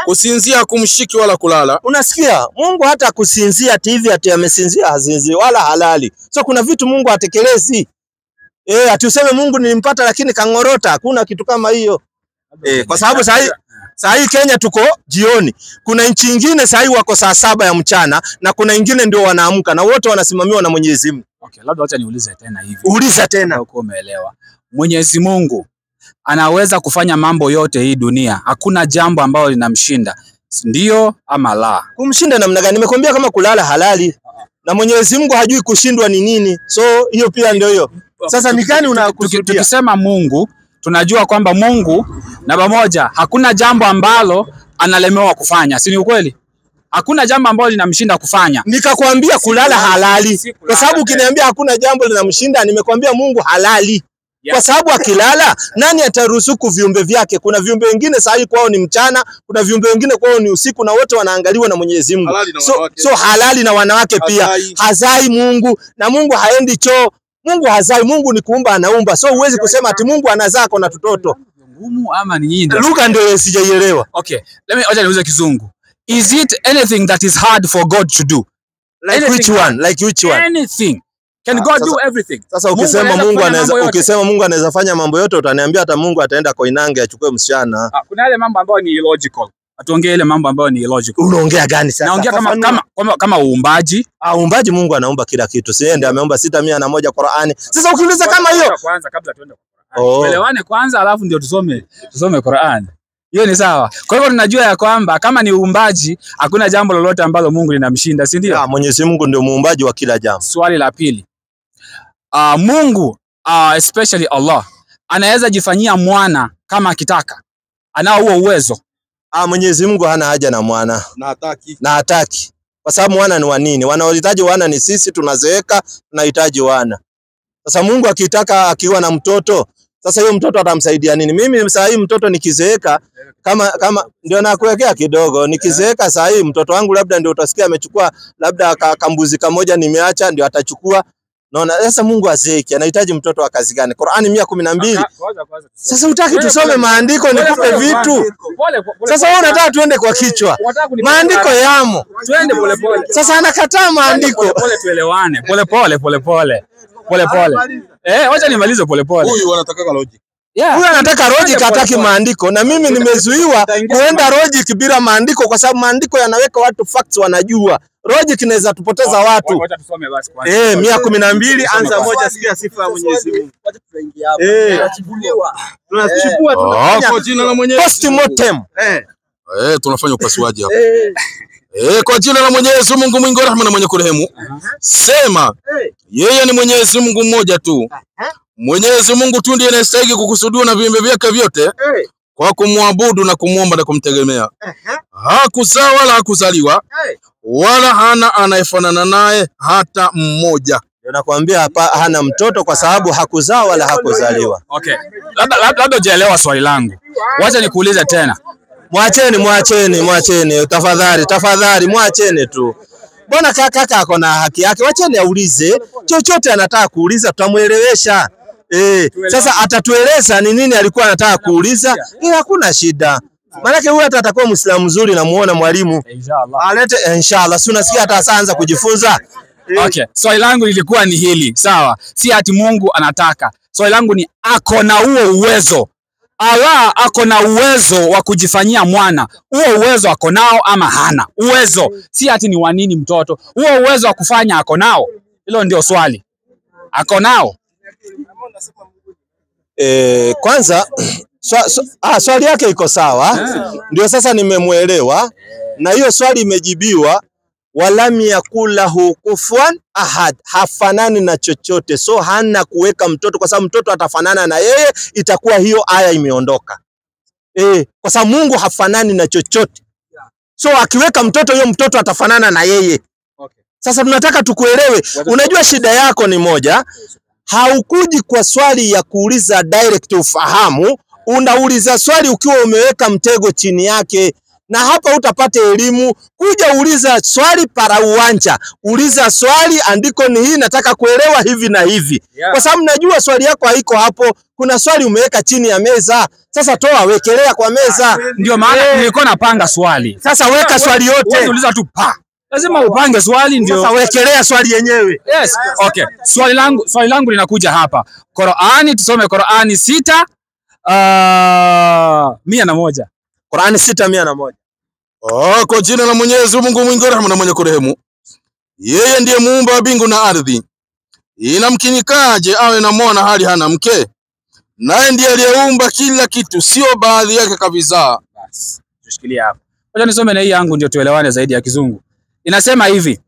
Kusinzia kumshiki wala kulala. Unasikia? Mungu hata kusinzia ati hivi ati amesinzia hazinzi wala halali. So kuna vitu Mungu hatekelezi. Ati useme Mungu nilimpata lakini kangorota, hakuna kitu kama hiyo. Kwa sababu sahi Kenya tuko jioni. Kuna nchi nyingine sahi wako saa 7 ya mchana na kuna nyingine ndio wanaamka na wote wanasimamiwa na Mwenyezi Mungu. Okay, labda acha niulize tena hivi. Uliza tena. Uko umeelewa. Mwenyezi Mungu anaweza kufanya mambo yote hii dunia. Hakuna jambo ambalo linamshinda. Ndio ama la? Kumshinda namna gani? Nimekwambia kama kulala halali. Na Mwenyezi Mungu hajui kushindwa ni nini. So hiyo pia ndio hiyo. Sasa ni gani unakusudia? Tukisema Mungu, tunajua kwamba Mungu na pamoja hakuna jambo ambalo analemewa kufanya. Si ni ukweli? Hakuna jambo ambalo linamshinda kufanya. Nikakwambia kulala halali. Kwa sababu ukiniambia hakuna jambo linamshinda, nimekwambia Mungu halali. Kwa sababu akilala nani ataruzuku viumbe vyake? Kuna viumbe wengine sahi kwao ni mchana, kuna viumbe wengine kwao ni usiku na wote wanaangaliwa na Mwenyezi Mungu. So halali na wanawake pia. Hazai Mungu na Mungu haendi choo. Mungu hazai, Mungu ni kuumba anaumba. So uwezi kusema ati Mungu anazaa kwa na tutoto. Ngumu ama ni nyinyi? Lugha ndio sijaielewa. Okay, acha niulize kizungu. Is it anything that is hard for God to do? Like which one? Like which one? Anything. Can God do everything? Sasa ukisema Mungu anaweza fanya mambo yote, utaniambia hata Mungu ataenda Koinange achukue msichana. Kuna yale mambo ambayo ni illogical. Atuongee ile mambo ambayo ni illogical. Unaongea gani sasa? Naongea kama uumbaji. Uumbaji, Mungu anaumba kila kitu. Si yeye ndiye ameumba 601 Qur'ani. Sasa ukiuliza kama hiyo kwanza kabla tuende kwa Qur'ani. Tuelewane kwanza alafu ndio tusome Qur'ani. Hiyo ni sawa. Kwa hivyo tunajua ya kwamba kama ni uumbaji hakuna jambo lolote ambalo Mungu linamshinda, si ndio? Mwenyezi Mungu ndio muumbaji wa kila jambo. Swali la pili. Mungu especially Allah anaweza jifanyia mwana kama akitaka. Anao huo uwezo. Mwenyezi Mungu hana haja na mwana. Na hataki. Kwa sababu mwana ni wa nini? Wanaohitaji wana ni sisi, tunazeeka, tunahitaji wana. Sasa Mungu akitaka akiwa na mtoto, sasa hiyo mtoto atamsaidia nini? Mimi saa hii mtoto nikizeeka kama ndio nakuwekea kidogo, nikizeeka saa hii mtoto wangu labda ndio utasikia amechukua labda kambuzi kamoja nimeacha ndio atachukua. Naona sasa Mungu azeeki anahitaji mtoto wa kazi gani? Qur'ani 112. Sasa utaki tusome maandiko nikupe vitu. Sasa wewe unataka tuende kwa kichwa. Maandiko yamo. Twende pole pole. Sasa anakataa maandiko. Pole tuelewane. Pole pole. Wacha nimalize pole pole. Huyu anataka logic. Huyu anataka logic, hataki maandiko, na mimi nimezuiwa kuenda logic bila maandiko kwa sababu maandiko yanaweka watu facts, wanajua. Logic inaweza tupoteza watu. Wacha tusome basi kwanza. 112 anza moja, sikia sifa ya Mwenyezi Mungu. Wacha tunaingia hapa. Tunachukua tunafanya Kwa jina la Mwenyezi postmortem. Tunafanya upasuaji hapa. Kwa jina la Mwenyezi Mungu mwingi wa rehema na mwenye kurehemu. Sema yeye ni Mwenyezi Mungu mmoja tu. Mwenyezi Mungu tu ndiye anastahili kukusudiwa na viumbe vyake vyote kwa kumwabudu na kumuomba na kumtegemea. Hakuzaa wala hakuzaliwa, wala hana anayefanana naye hata mmoja. Nakwambia hapa hana mtoto kwa sababu hakuzaa wala hakuzaliwa. Okay. Labda hujaelewa swali langu. Wacha nikuulize tena. Mwacheni tafadhali mwacheni tu. Mbona kaka ako na haki yake? Wacheni aulize. Chochote anataka kuuliza tutamuelewesha. Sasa atatueleza ni nini alikuwa anataka kuuliza. Hakuna shida. Maana huyu hata atakuwa Muislamu mzuri, na muona mwalimu. Inshallah. Alete inshallah. Si unasikia hata asaanza kujifunza. Okay. Swali langu lilikuwa ni hili. Sawa. Si ati Mungu anataka. Swali langu ni ako na huo uwezo. Allah ako na uwezo wa kujifanyia mwana. Huo uwezo ako nao ama hana? Uwezo. Si ati ni wanini mtoto. Huo uwezo wa kufanya ako nao. Hilo ndio swali. Ako nao. Kwanza swali yake iko sawa. Ndio sasa nimemuelewa. Na hiyo swali imejibiwa. Walam yakulahu kufuwan ahad, hafanani na chochote. So hana kuweka mtoto kwa sababu mtoto atafanana na yeye, itakuwa hiyo aya imeondoka. Kwa sababu Mungu hafanani na chochote. So akiweka mtoto, hiyo mtoto atafanana na yeye. Sasa tunataka tukuelewe. Unajua shida yako ni moja, haukuji kwa swali ya kuuliza direct ufahamu, unauliza swali ukiwa umeweka mtego chini yake. Na hapa utapata elimu. Kuja uliza swali para uwanja. Uliza swali, andiko ni hii, nataka kuelewa hivi na hivi. Kwa sababu najua swali yako haiko hapo. Kuna swali umeweka chini ya meza. Sasa toa, wekelea kwa meza. Ndio maana nilikuwa napanga swali. Sasa weka swali yote. Uliza tu pa. Lazima upange swali ndio. Sasa wekelea swali yenyewe. Yes. Okay. Swali langu linakuja hapa. Qur'ani, tusome Qur'ani 6 101. Qur'ani 6:101. Kwa jina la Mwenyezi Mungu mwingi wa rehema na mwenye kurehemu. Yeye ndiye muumba wa mbingu na ardhi. Inamkinikaje awe na mwana hali hana mke? Naye ndiye aliyeumba kila kitu, sio baadhi yake kabisa. Basi, tushikilie hapo. Wacha nisome na hii yangu ndio tuelewane zaidi ya kizungu. Inasema hivi.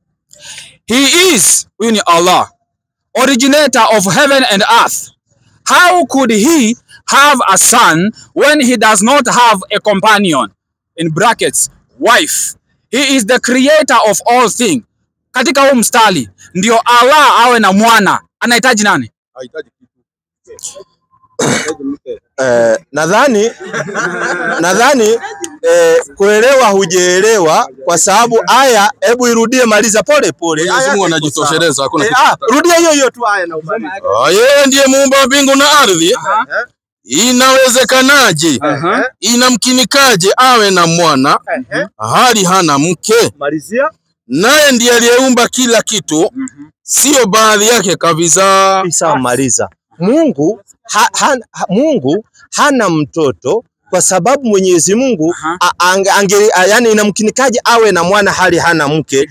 He is, huyu ni Allah, originator of heaven and earth. How could he have a son when he does not have a companion? In brackets, wife. He is the creator of all things. Katika huu mstari ndio Allah awe na mwana. Anahitaji nani? Hahitaji kitu. Nadhani kuelewa hujaelewa kwa sababu aya, hebu irudie, maliza pole pole. Mwenyezi Mungu anajitosheleza, hakuna kitu. Rudia hiyo tu aya na umalize. Yeye ndiye muumba wa mbingu na ardhi. Inawezekanaje? Inamkinikaje awe na mwana hali hana mke? Malizia. Naye ndiye aliyeumba kila kitu, sio baadhi yake kabisa. Isa, maliza. Mungu hana mtoto kwa sababu Mwenyezi Mungu yani inamkinikaje awe na mwana hali hana mke?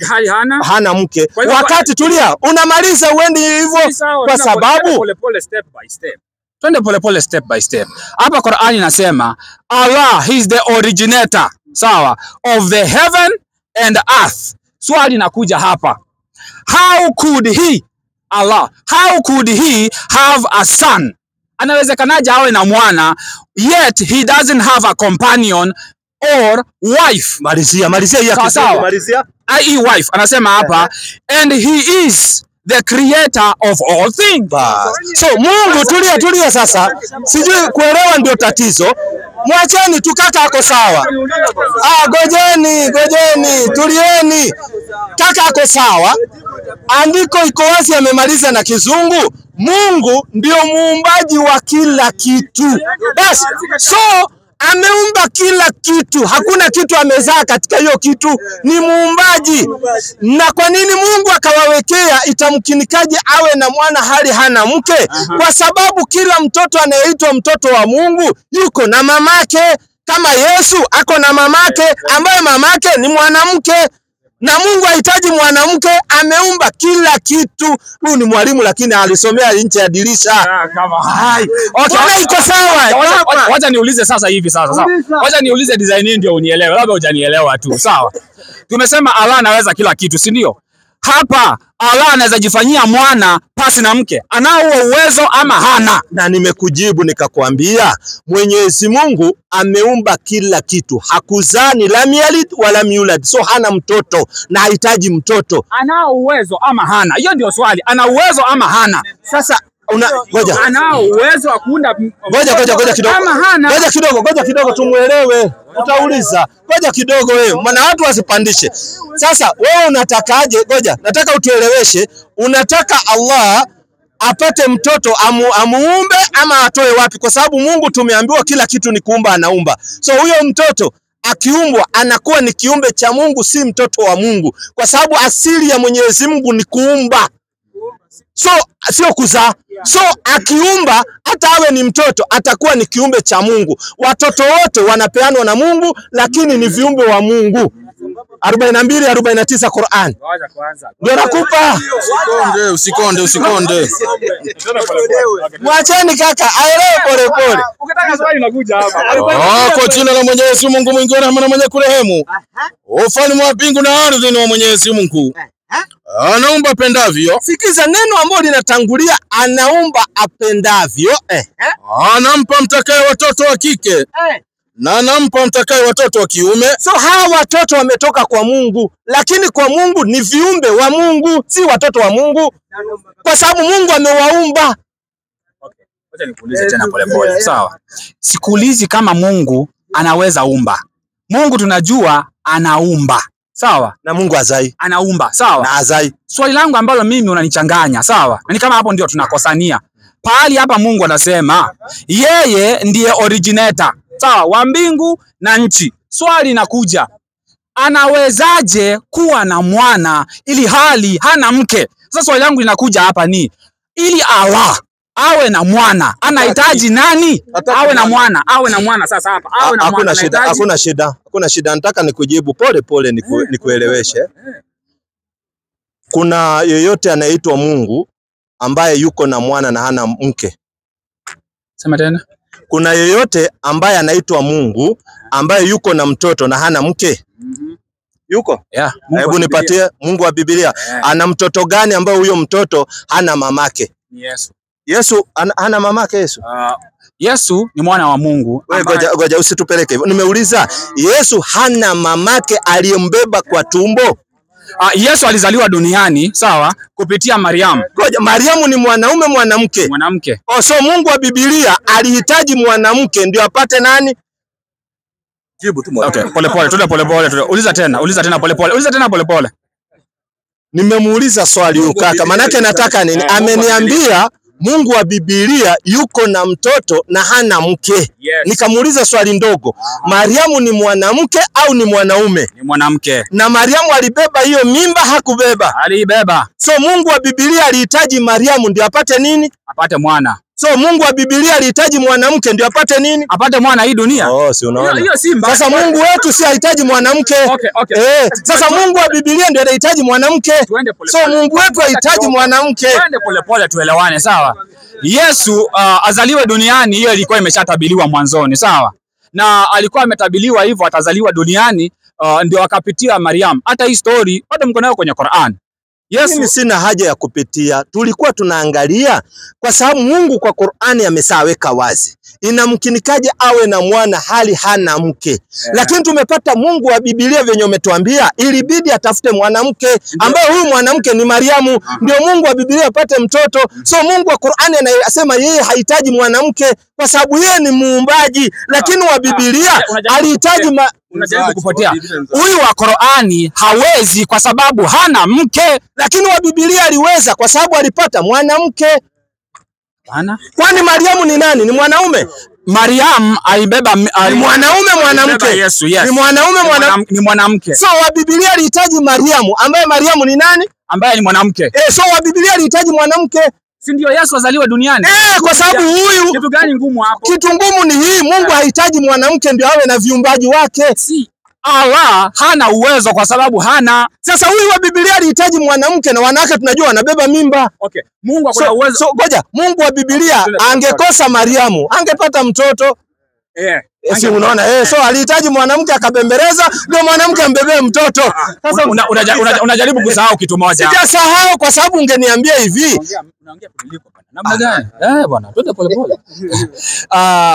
Hana mke. Wakati tulia, unamaliza uende hivyo kwa sababu pole step by step. Twende pole step by step. Hapa Qur'ani inasema Allah, he is the originator, sawa, of the heaven and earth. Swali nakuja hapa. How could he, Allah, how could he have a son? Anawezekanaje awe na mwana yet he doesn't have a companion or wife? Malizia hii akisema malizia. I.e. wife. Anasema hapa and he is the creator of all things. So Mungu, tulia sasa. Sijui kuelewa ndio tatizo. Mwacheni tu, kaka ako sawa. Gojeni, tulieni. Kaka ako sawa. Andiko iko wazi, amemaliza na kizungu. Mungu ndio muumbaji wa kila kitu. Basi, so ameumba kila kitu, hakuna kitu amezaa katika hiyo kitu, ni muumbaji. Na kwa nini Mungu akawawekea itamkinikaje awe na mwana hali hana mke? Kwa sababu kila mtoto anayeitwa mtoto wa Mungu yuko na mamake, kama Yesu ako na mamake ambaye mamake ni mwanamke. Na Mungu hahitaji mwanamke, ameumba kila kitu. Huyu ni mwalimu lakini alisomea nje ya dirisha. Kama hai. Okay, iko sawa. Wacha niulize sasa hivi sasa. Sawa. Wacha niulize design hii ndio unielewe. Labda hujanielewa tu. Sawa. Tumesema Allah anaweza kila kitu, si ndio? Hapa Allah anaweza jifanyia mwana pasi na mke. Anao uwezo ama hana? Na nimekujibu nikakwambia Mwenyezi Mungu ameumba kila kitu. Hakuzani lam yalid wala yulad. So hana mtoto na hahitaji mtoto. Anao uwezo ama hana? Hiyo ndio swali. Ana uwezo ama hana? Sasa ngoja. Anao uwezo wa kuunda Ngoja kidogo. Ama hana? Ngoja kidogo tumuelewe. Utauliza. Ngoja kidogo wewe. Maana watu wasipandishe. Sasa wewe unatakaje? Ngoja. Nataka utueleweshe. Unataka Allah apate mtoto amuumbe ama atoe wapi? Kwa sababu Mungu tumeambiwa kila kitu ni kuumba, anaumba. So huyo mtoto akiumbwa anakuwa ni kiumbe cha Mungu, si mtoto wa Mungu. Kwa sababu asili ya Mwenyezi Mungu ni kuumba. So sio kuzaa. So akiumba hata awe ni mtoto atakuwa ni kiumbe cha Mungu. Watoto wote wanapeanwa na Mungu lakini ni viumbe wa Mungu. 42-49 Qur'an. Ndio nakupa. Usikonde. Mwacheni kaka aelewe pole. Ukitaka swali nakuja hapa. Kwa jina la Mwenyezi Mungu mwingi wa rehema na mwenye kurehemu. Ufalme wa mbingu na ardhi ni wa Mwenyezi Mungu. Anaumba apendavyo. Sikiza neno ambalo linatangulia, anaumba apendavyo. Anampa mtakaye watoto wa kike. Na anampa mtakaye watoto wa kiume. So hawa watoto wametoka kwa Mungu, lakini kwa Mungu ni viumbe wa Mungu, si watoto wa Mungu. Kwa sababu Mungu amewaumba. Okay. Wacha nikuulize tena pole. Sawa. Sikuulizi kama Mungu anaweza umba. Mungu tunajua anaumba. Sawa? Na Mungu azai. Anaumba. Sawa? Na azai. Swali langu ambalo mimi unanichanganya, sawa? Ni kama hapo ndio tunakosania. Pahali hapa Mungu anasema yeye ndiye originator, sawa, wa mbingu na nchi. Swali linakuja, anawezaje kuwa na mwana ili hali hana mke? Sasa swali langu linakuja hapa ni, ili Allah awe na mwana anahitaji nani? Awe na mwana sasa hapa. Awe na mwana. Hakuna shida. Nataka nikujibu pole nikueleweshe. Kuna yeyote anaitwa Mungu ambaye yuko na mwana na hana mke? Sema tena. Kuna yeyote ambaye anaitwa Mungu ambaye yuko na mtoto na hana mke? Yuko? Yeah. Hebu nipatie Mungu wa Biblia. Yeah. Ana mtoto gani ambaye huyo mtoto hana mamake? Yesu. Yesu hana mamake Yesu? Yesu ni mwana wa Mungu. Ngoja usitupeleke hivyo. Nimeuliza Yesu hana mamake aliyembeba kwa tumbo? Yesu alizaliwa duniani, sawa, kupitia Mariamu. Ngoja, Mariamu ni mwanaume mwanamke? Mwanamke. So Mungu wa Biblia alihitaji mwanamke ndio apate nani? Jibu tu Okay, pole. Uliza tena pole. Nimemuuliza swali huyu kaka. Manake nataka nini? Ameniambia Mungu wa Biblia yuko na mtoto na hana mke. Yes. Nikamuuliza swali ndogo. Mariamu ni mwanamke au ni mwanaume? Ni mwanamke. Na Mariamu alibeba hiyo mimba hakubeba? Alibeba. So Mungu wa Biblia alihitaji Mariamu ndio apate nini? Apate mwana. So Mungu wa Biblia alihitaji mwanamke ndio apate nini? Apate mwana hii dunia. Oh, si unaona. Hiyo Simba. Sasa Mungu wetu si hahitaji mwanamke. Okay. Sasa Mungu wa Biblia ndio anahitaji mwanamke. So Mungu wetu hahitaji mwanamke. Twende pole tuelewane, sawa? Yesu azaliwe duniani, hiyo ilikuwa imeshatabiliwa mwanzoni, sawa? Na alikuwa ametabiliwa hivyo atazaliwa duniani, ndio akapitia Mariam. Hata hii story bado mko nayo kwenye Qur'an. Mimi sina haja ya kupitia. Tulikuwa tunaangalia kwa sababu Mungu kwa Qur'ani amesaweka wazi. Inamkinikaje awe na mwana hali hana mke? Yeah. Lakini tumepata Mungu wa Biblia venye umetuambia ilibidi atafute mwanamke ambaye huyu mwanamke ni Mariamu. Ndio Mungu wa Biblia apate mtoto. So Mungu wa Qur'ani anasema yeye hahitaji mwanamke kwa sababu yeye ni muumbaji. Lakini wa Biblia alihitaji unajaribu kupotea. Huyu wa Qur'ani hawezi kwa sababu hana mke, lakini wa Biblia aliweza kwa sababu alipata mwanamke. Kwani Mariamu ni nani? Ni mwanaume? Mariam alibeba ni mwanaume mwanamke. Yesu, yes. Ni mwanaume ni mwanamke. So wa Biblia alihitaji Mariamu, ambaye Mariamu ni nani? Ambaye ni mwanamke. So wa Biblia alihitaji mwanamke. Si ndio Yesu azaliwe duniani? Kwa sababu huyu kitu gani ngumu hapo? Kitu ngumu ni hii, Mungu hahitaji mwanamke ndio awe na viumbaji wake. Si Allah hana uwezo kwa sababu hana. Sasa huyu wa Biblia alihitaji mwanamke, na wanawake tunajua wanabeba mimba. Okay. Mungu akona uwezo. Ngoja, Mungu wa Biblia angekosa Mariamu, angepata mtoto. Si unaona? So alihitaji mwanamke akabembeleza, ndio mwanamke ambebee mtoto. Sasa unajaribu kusahau kitu moja. Sijasahau kwa sababu ungeniambia hivi. Unaongea kuliko bwana. Namna gani? Bwana, twende pole pole.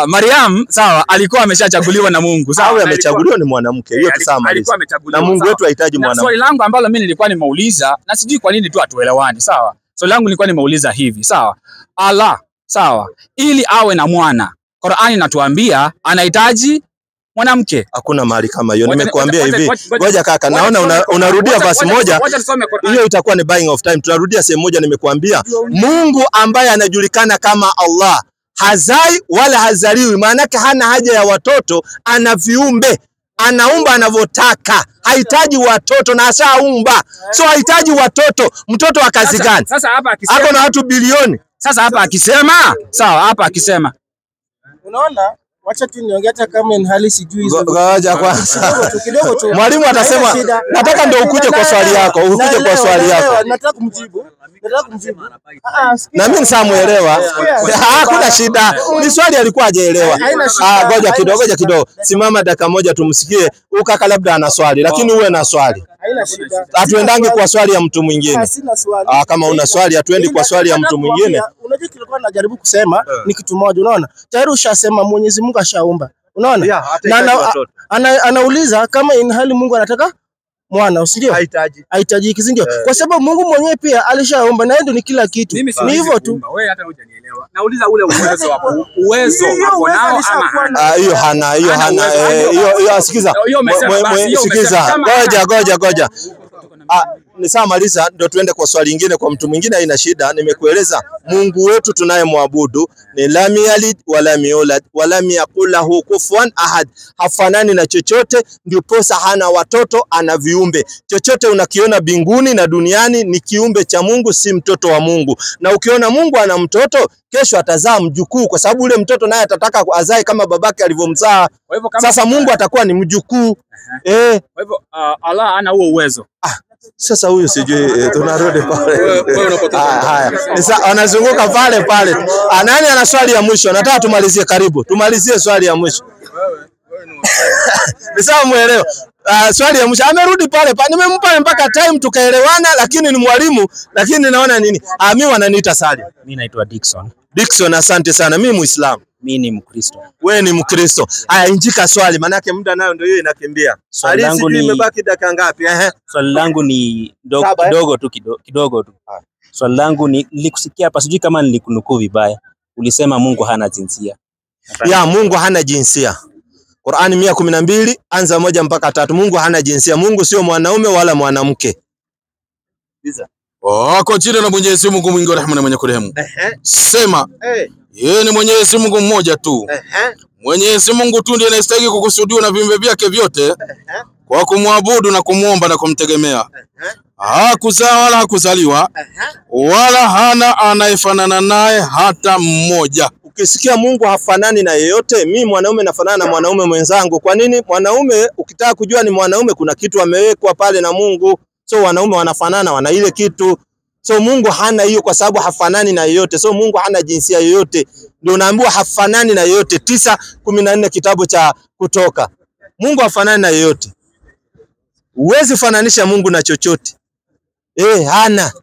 Mariam, sawa, alikuwa ameshachaguliwa na Mungu. Sawa, amechaguliwa ni mwanamke. Hiyo tusama. Alikuwa amechaguliwa. Na Mungu wetu hahitaji mwanamke. Swali langu ambalo mimi nilikuwa nimeuliza, na sijui kwa nini tu atuelewani, sawa? Swali langu nilikuwa nimeuliza hivi, sawa? Allah, sawa, ili awe na mwana, Qur'ani inatuambia anahitaji mwanamke. Hakuna mahali kama hiyo. Nimekuambia hivi. Ngoja kaka, naona unarudia basi moja. Hiyo itakuwa ni buying of time. Tunarudia sehemu moja. Nimekuambia Mungu ambaye anajulikana kama Allah hazai wala hazaliwi, maana yake hana haja ya watoto, ana viumbe, anaumba anavyotaka, hahitaji watoto na ashaumba. So hahitaji watoto. Mtoto wa kazi gani? Sasa hapa akisema ako na watu bilioni. Sasa hapa akisema, sawa, hapa akisema, unaona, wacha tu niongee hata kama ni hali sijui hizo. Ngoja kwanza. Kidogo tu. Mwalimu atasema nataka ndio ukuje kwa swali yako, ukuje kwa swali yako. Nataka kumjibu. Na mimi nisamuelewa. Hakuna shida. Ni swali alikuwa hajaelewa. Ngoja kidogo. Simama dakika moja tumsikie. Ukaka labda ana swali, lakini uwe na swali. Haina shida. Hatuendangi kwa swali ya mtu mwingine. Sina swali. Kama una swali hatuendi kwa swali ya mtu mwingine. Unajua kilikuwa najaribu kusema ni kitu moja, unaona? Tayari ushasema Mwenyezi Mungu ashaumba. Unaona? Na anauliza kama in hali Mungu anataka mwana, usindio? Hahitaji kizindio. Kwa sababu Mungu mwenyewe pia alishaumba na ndio ni kila kitu. Ni hivyo tu. Wewe hata hujanielewa. Nauliza ule uwezo wako. Uwezo wako nao ama hiyo hana. Hiyo sikiza. Sikiza. Ngoja. Ni sawa, maliza ndio tuende kwa swali lingine kwa mtu mwingine, haina shida. Nimekueleza Mungu wetu tunayemwabudu ni lam yalid walam yulad walam yakul lahu kufuwan ahad, hafanani na chochote, ndio posa hana watoto, ana viumbe. Chochote unakiona binguni na duniani ni kiumbe cha Mungu, si mtoto wa Mungu. Na ukiona Mungu ana mtoto, kesho atazaa mjukuu, kwa sababu ule mtoto naye atataka azae kama babake alivyomzaa. Sasa Mungu atakuwa ni mjukuu. Kwa hivyo Allah ana huo uwezo. Sasa huyu sijui tunarudi pale. Haya. Sasa anazunguka pale. Nani ana swali ya mwisho? Nataka tumalizie, karibu. Tumalizie swali ya mwisho. Ni sawa, muelewa. Swali ya mwisho. Amerudi pale. Nimempa mpaka time tukaelewana, lakini ni mwalimu, lakini naona nini? Mimi wananiita Salim. Mimi naitwa Dickson. Dickson, asante sana. Mimi Muislamu. Mimi ni Mkristo. Wewe ni Mkristo. Haya, injika swali, manake muda nayo ndio hiyo inakimbia. Swali langu ni imebaki dakika ngapi? Swali langu ni kidogo tu. Swali langu ni, nilikusikia hapa, sijui kama nilikunukuu vibaya. Ulisema Mungu hana jinsia. Mungu hana jinsia. Qur'ani 112 anza 1 mpaka 3. Mungu hana jinsia. Mungu sio mwanaume wala mwanamke. Kwa jina la Mwenyezi Mungu mwingi wa rehema na mwenye kurehemu. Sema yeye ni Mwenyezi Mungu mmoja tu. Mwenyezi Mungu tu ndiye anastahili kukusudiwa na viumbe vyake vyote kwa kumwabudu na kumuomba na kumtegemea. Hakuzaa wala hakuzaliwa, wala hana anayefanana naye hata mmoja. Ukisikia Mungu hafanani na yeyote, mimi mwanaume nafanana na mwanaume mwenzangu. Kwa nini? Mwanaume ukitaka kujua ni mwanaume, kuna kitu amewekwa pale na Mungu. So wanaume wanafanana, wana ile kitu. So Mungu hana hiyo kwa sababu hafanani na yeyote. So Mungu hana jinsia yoyote. Ndio unaambiwa hafanani na yeyote. 9:14 kitabu cha Kutoka. Mungu hafanani na yeyote. Huwezi fananisha Mungu na chochote. Hana.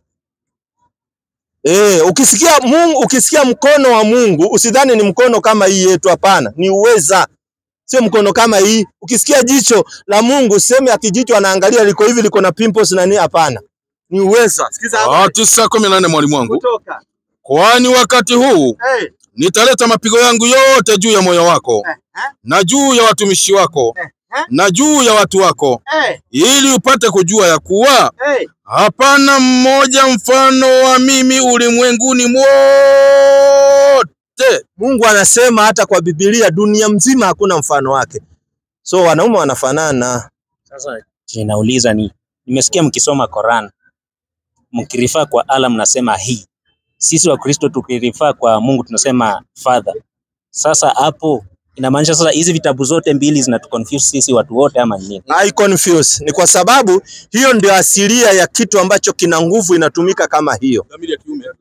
Ukisikia mkono wa Mungu, usidhani ni mkono kama hii yetu, hapana. Ni uweza. Sio mkono kama hii. Ukisikia jicho la Mungu, sema akijicho anaangalia liko hivi, liko na pimples na nini, hapana. Ni uweza. Sikiza hapa. 9:14 mwalimu wangu. Kutoka. Kwani wakati huu nitaleta mapigo yangu yote juu ya moyo wako na juu ya watumishi wako na juu ya watu wako, ili upate kujua ya kuwa hapana mmoja mfano wa mimi ulimwenguni mwote. Mungu anasema hata kwa Biblia dunia mzima hakuna mfano wake. So wanaume wanafanana. Sasa ninauliza nimesikia mkisoma Quran mkirifaa kwa Allah mnasema hii. Sisi wa Kristo tukirifaa kwa Mungu tunasema Father. Sasa hapo inamaanisha sasa hizi vitabu zote mbili zinatuconfuse sisi watu wote ama nini? I confuse. Ni kwa sababu hiyo ndio asilia ya kitu ambacho kina nguvu inatumika kama hiyo.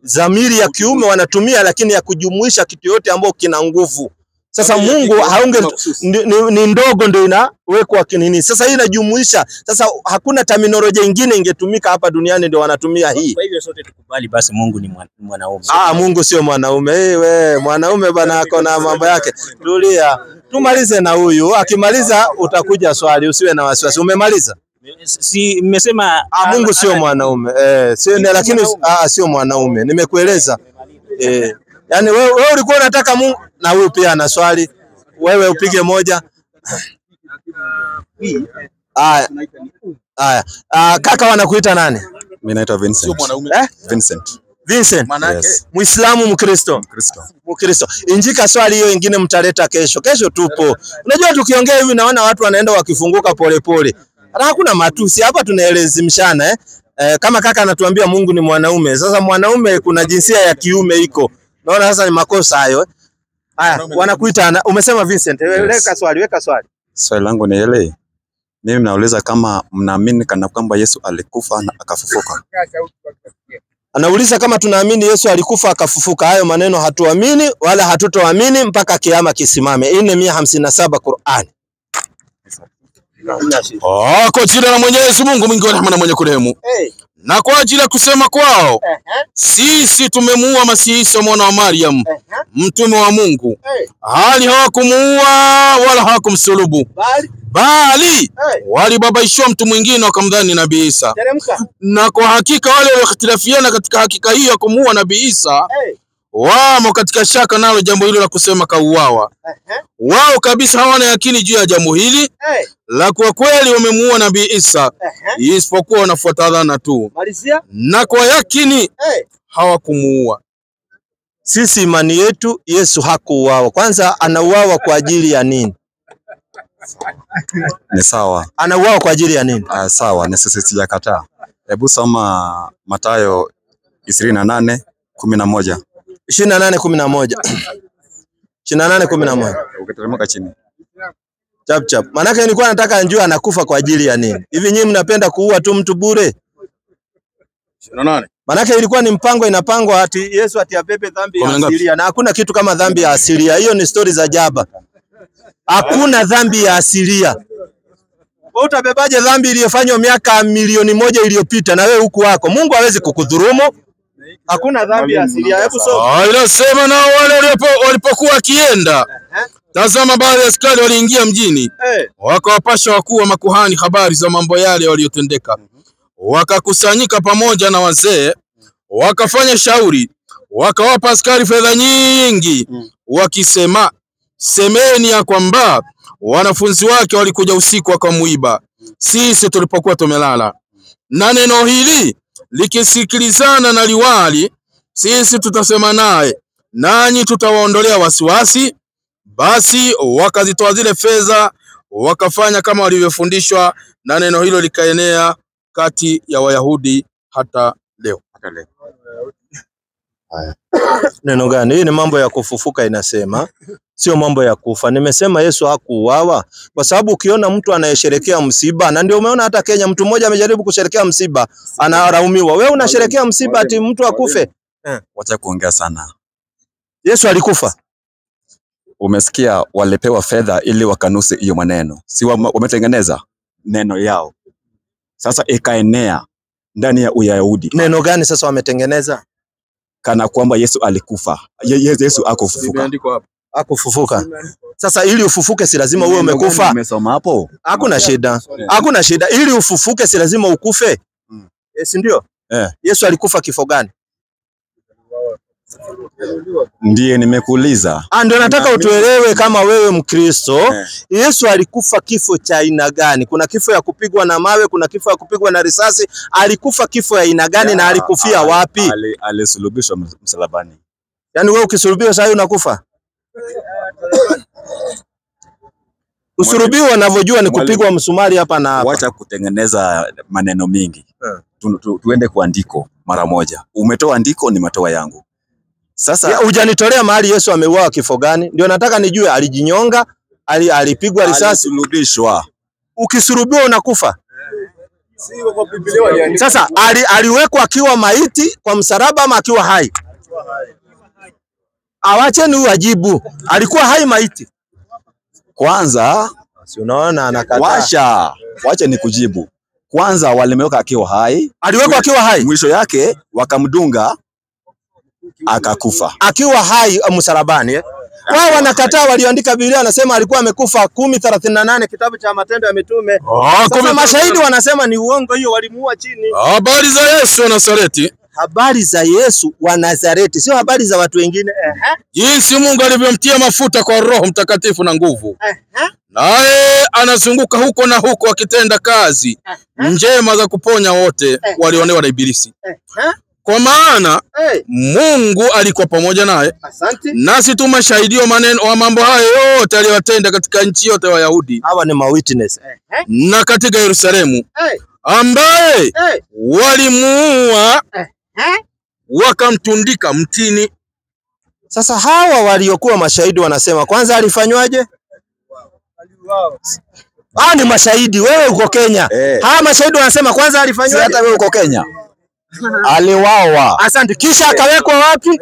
Dhamiri ya kiume wanatumia, lakini ya kujumuisha kitu yote ambao kina nguvu. Sasa Mungu haunge ni ndogo ndio inawekwa kinini. Sasa hii inajumuisha. Sasa hakuna terminology nyingine ingetumika hapa duniani ndio wanatumia hii. Kwa hivyo sote tukubali basi Mungu ni mwanaume. Mungu sio mwanaume. Wewe mwanaume bana ako na mambo yake. Tulia. Tumalize na huyu. Akimaliza utakuja swali, usiwe na wasiwasi. Umemaliza? Si nimesema Mungu sio mwanaume. Sio, lakini sio mwanaume. Nimekueleza. Yaani wewe ulikuwa unataka Mungu na huyu pia ana swali. Wewe upige moja. Haya. Kaka wanakuita nani? Mimi naitwa Vincent. Vincent. Vincent. Yes. Muislamu Mkristo? Mkristo. Injika swali hiyo ingine mtaleta kesho. Kesho tupo. Unajua tukiongea hivi naona watu wanaenda wakifunguka polepole. Hata hakuna matusi hapa, tunaelezimshana kama kaka anatuambia Mungu ni mwanaume. Sasa mwanaume kuna jinsia ya kiume iko. Naona sasa ni makosa hayo. Haya, wanakuita umesema Vincent. Weka swali. Swali langu ni ile. Mimi nauliza kama mnaamini kana kwamba Yesu alikufa na akafufuka. Anauliza kama tunaamini Yesu alikufa akafufuka. Hayo maneno hatuamini wala hatutoamini mpaka kiama kisimame. 457 Qur'an. Kwa jina la Mwenyezi Mungu mwingi wa rehema na mwenye kurehemu. Na kwa ajili ya kusema kwao sisi tumemuua Masihi Isa mwana wa Maryam, mtume wa Mungu. Hali hawakumuua wala hawakumsulubu, bali walibabaishwa mtu mwingine wakamdhani Nabii Isa. Na kwa hakika wale waliokhtilafiana katika hakika hiyo ya kumuua Nabii Isa wamo katika shaka nalo jambo hilo la kusema kauawa. Wao kabisa hawana yakini juu ya jambo hili la kwa kweli wamemuua Nabii Isa, isipokuwa wanafuata dhana tu, na kwa yakini hawakumuua. Sisi imani yetu Yesu hakuuawa. Kwanza anauawa kwa ajili ya nini? Ni sawa. Anauawa kwa ajili ya nini? Sawa, ni sisi sijakataa. Hebu soma Mathayo 28:11. 28:11. 28:11. Ukiteremka chini. Chap. Manake nilikuwa nataka njoo anakufa kwa ajili ya nini? Hivi nyinyi mnapenda kuua tu mtu bure? 28. Manake ilikuwa ni mpango inapangwa ati Yesu atiapepe dhambi ya asilia, na hakuna kitu kama dhambi ya asilia. Hiyo ni story za jaba. Hakuna dhambi ya asilia. Wewe utabebaje dhambi iliyofanywa miaka 1,000,000 iliyopita na wewe huku wako? Mungu hawezi kukudhulumu. Hakuna dhambi ya asilia. Hebu soma. Inasema nao wale walipokuwa akienda, tazama baadhi ya askari waliingia mjini, wakawapasha wakuu wa makuhani habari za mambo yale waliyotendeka. Wakakusanyika pamoja na wazee, wakafanya shauri, wakawapa askari fedha nyingi, wakisema, semeni ya kwamba wanafunzi wake walikuja usiku wakamuiba sisi tulipokuwa tumelala. Na neno hili likisikilizana na liwali, sisi tutasema naye, nanyi tutawaondolea wasiwasi. Basi wakazitoa zile fedha, wakafanya kama walivyofundishwa, na neno hilo likaenea kati ya Wayahudi hata leo. Neno gani? Hii ni mambo ya kufufuka inasema, sio mambo ya kufa. Nimesema Yesu hakuuawa kwa sababu ukiona mtu anayesherekea msiba, na ndio umeona hata Kenya mtu mmoja amejaribu kusherekea msiba anaraumiwa. Wewe unasherekea msiba ati mtu akufe? Wacha kuongea sana. Yesu alikufa. Umesikia walipewa fedha ili wakanuse hiyo maneno. Si wametengeneza neno yao. Sasa ikaenea ndani ya Uyahudi. Neno gani sasa wametengeneza? Kana kwamba Yesu alikufa. Yesu akufufuka. Akufufuka. Sasa ili ufufuke si lazima uwe umekufa. Umesoma hapo? Hakuna shida. Hakuna shida. Ili ufufuke si lazima ukufe. Si ndio? Yesu alikufa kifo gani? Ndiye nimekuuliza. Ndio nataka utuelewe kama wewe Mkristo, Yesu alikufa kifo cha aina gani? Kuna kifo ya kupigwa na mawe, kuna kifo ya kupigwa na risasi. Alikufa kifo ya aina gani na alikufia wapi? Alisulubishwa msalabani. Yaani wewe ukisulubiwa sasa unakufa? Usulubiwa unavyojua ni kupigwa msumari hapa na hapa. Wacha kutengeneza maneno mingi. Tuende kwa andiko mara moja. Umetoa andiko, nimetoa yangu. Sasa hujanitolea mahali Yesu ameuawa kifo gani? Ndio nataka nijue, alijinyonga, alipigwa risasi, alisulubishwa. Ukisulubiwa unakufa. Sasa aliwekwa akiwa maiti kwa msalaba ama akiwa hai? Awacheni huyu ajibu. Alikuwa hai maiti? Kwanza, si unaona anakataa. Wacha ni kujibu. Kwanza walimweka akiwa hai. Aliwekwa akiwa hai. Mwisho yake wakamdunga akakufa. Akiwa hai msalabani Wao wanakataa, walioandika Biblia wanasema alikuwa amekufa 10:38 kitabu cha Matendo ya Mitume. Sasa mashahidi wanasema ni uongo, hiyo walimuua chini. Habari za Yesu wa Nazareti. Habari za Yesu wa Nazareti, sio habari za watu wengine. Jinsi Mungu alivyomtia mafuta kwa Roho Mtakatifu na nguvu. Naye anazunguka huko na huko akitenda kazi njema za kuponya wote walionewa na ibilisi. Kwa maana Mungu alikuwa pamoja naye. Nasi tu mashahidi wa maneno wa mambo hayo yote aliyotenda katika nchi yote ya Wayahudi. Hawa ni mawitness. Na katika Yerusalemu ambaye walimuua wakamtundika mtini. Sasa hawa waliokuwa mashahidi wanasema kwanza alifanywaje? Ni mashahidi, wewe uko Kenya. Hawa mashahidi wanasema kwanza alifanywaje? Si hata wewe uko Kenya. Aliwawa. Asante. Kisha akawekwa wapi?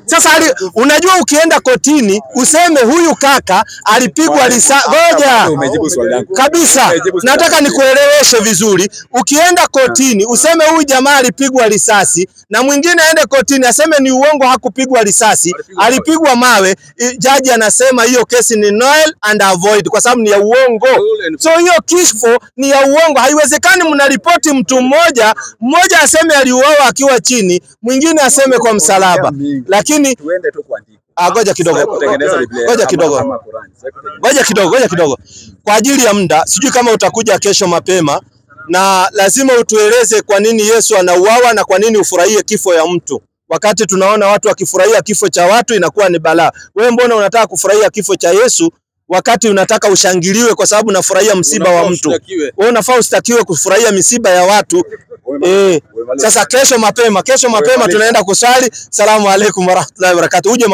Sasa unajua ukienda kotini useme huyu kaka alipigwa risasi. Ngoja. Kabisa. Nataka nikueleweshe vizuri. Ukienda kotini useme huyu jamaa alipigwa risasi na mwingine aende kotini aseme ni uongo, hakupigwa risasi, alipigwa mawe. Jaji anasema hiyo kesi ni null and void kwa sababu ni ya uongo. So hiyo kifo ni ya uongo. Haiwezekani mnaripoti mtu mmoja aseme aliuawa akiwa chini, mwingine aseme kwa msalaba. Lakini tuende tu kwa andiko. Ngoja kidogo. Ngoja kidogo. Kwa ajili ya muda, sijui kama utakuja kesho mapema, na lazima utueleze kwa nini Yesu anauawa na kwa nini ufurahie kifo ya mtu. Wakati tunaona watu wakifurahia kifo cha watu inakuwa ni balaa. Wewe mbona unataka kufurahia kifo cha Yesu wakati unataka ushangiliwe kwa sababu unafurahia msiba wa mtu? Wewe unafaa ustakiwe kufurahia misiba ya watu. Sasa kesho mapema tunaenda kusali. Salamu alaykum warahmatullahi wabarakatuh.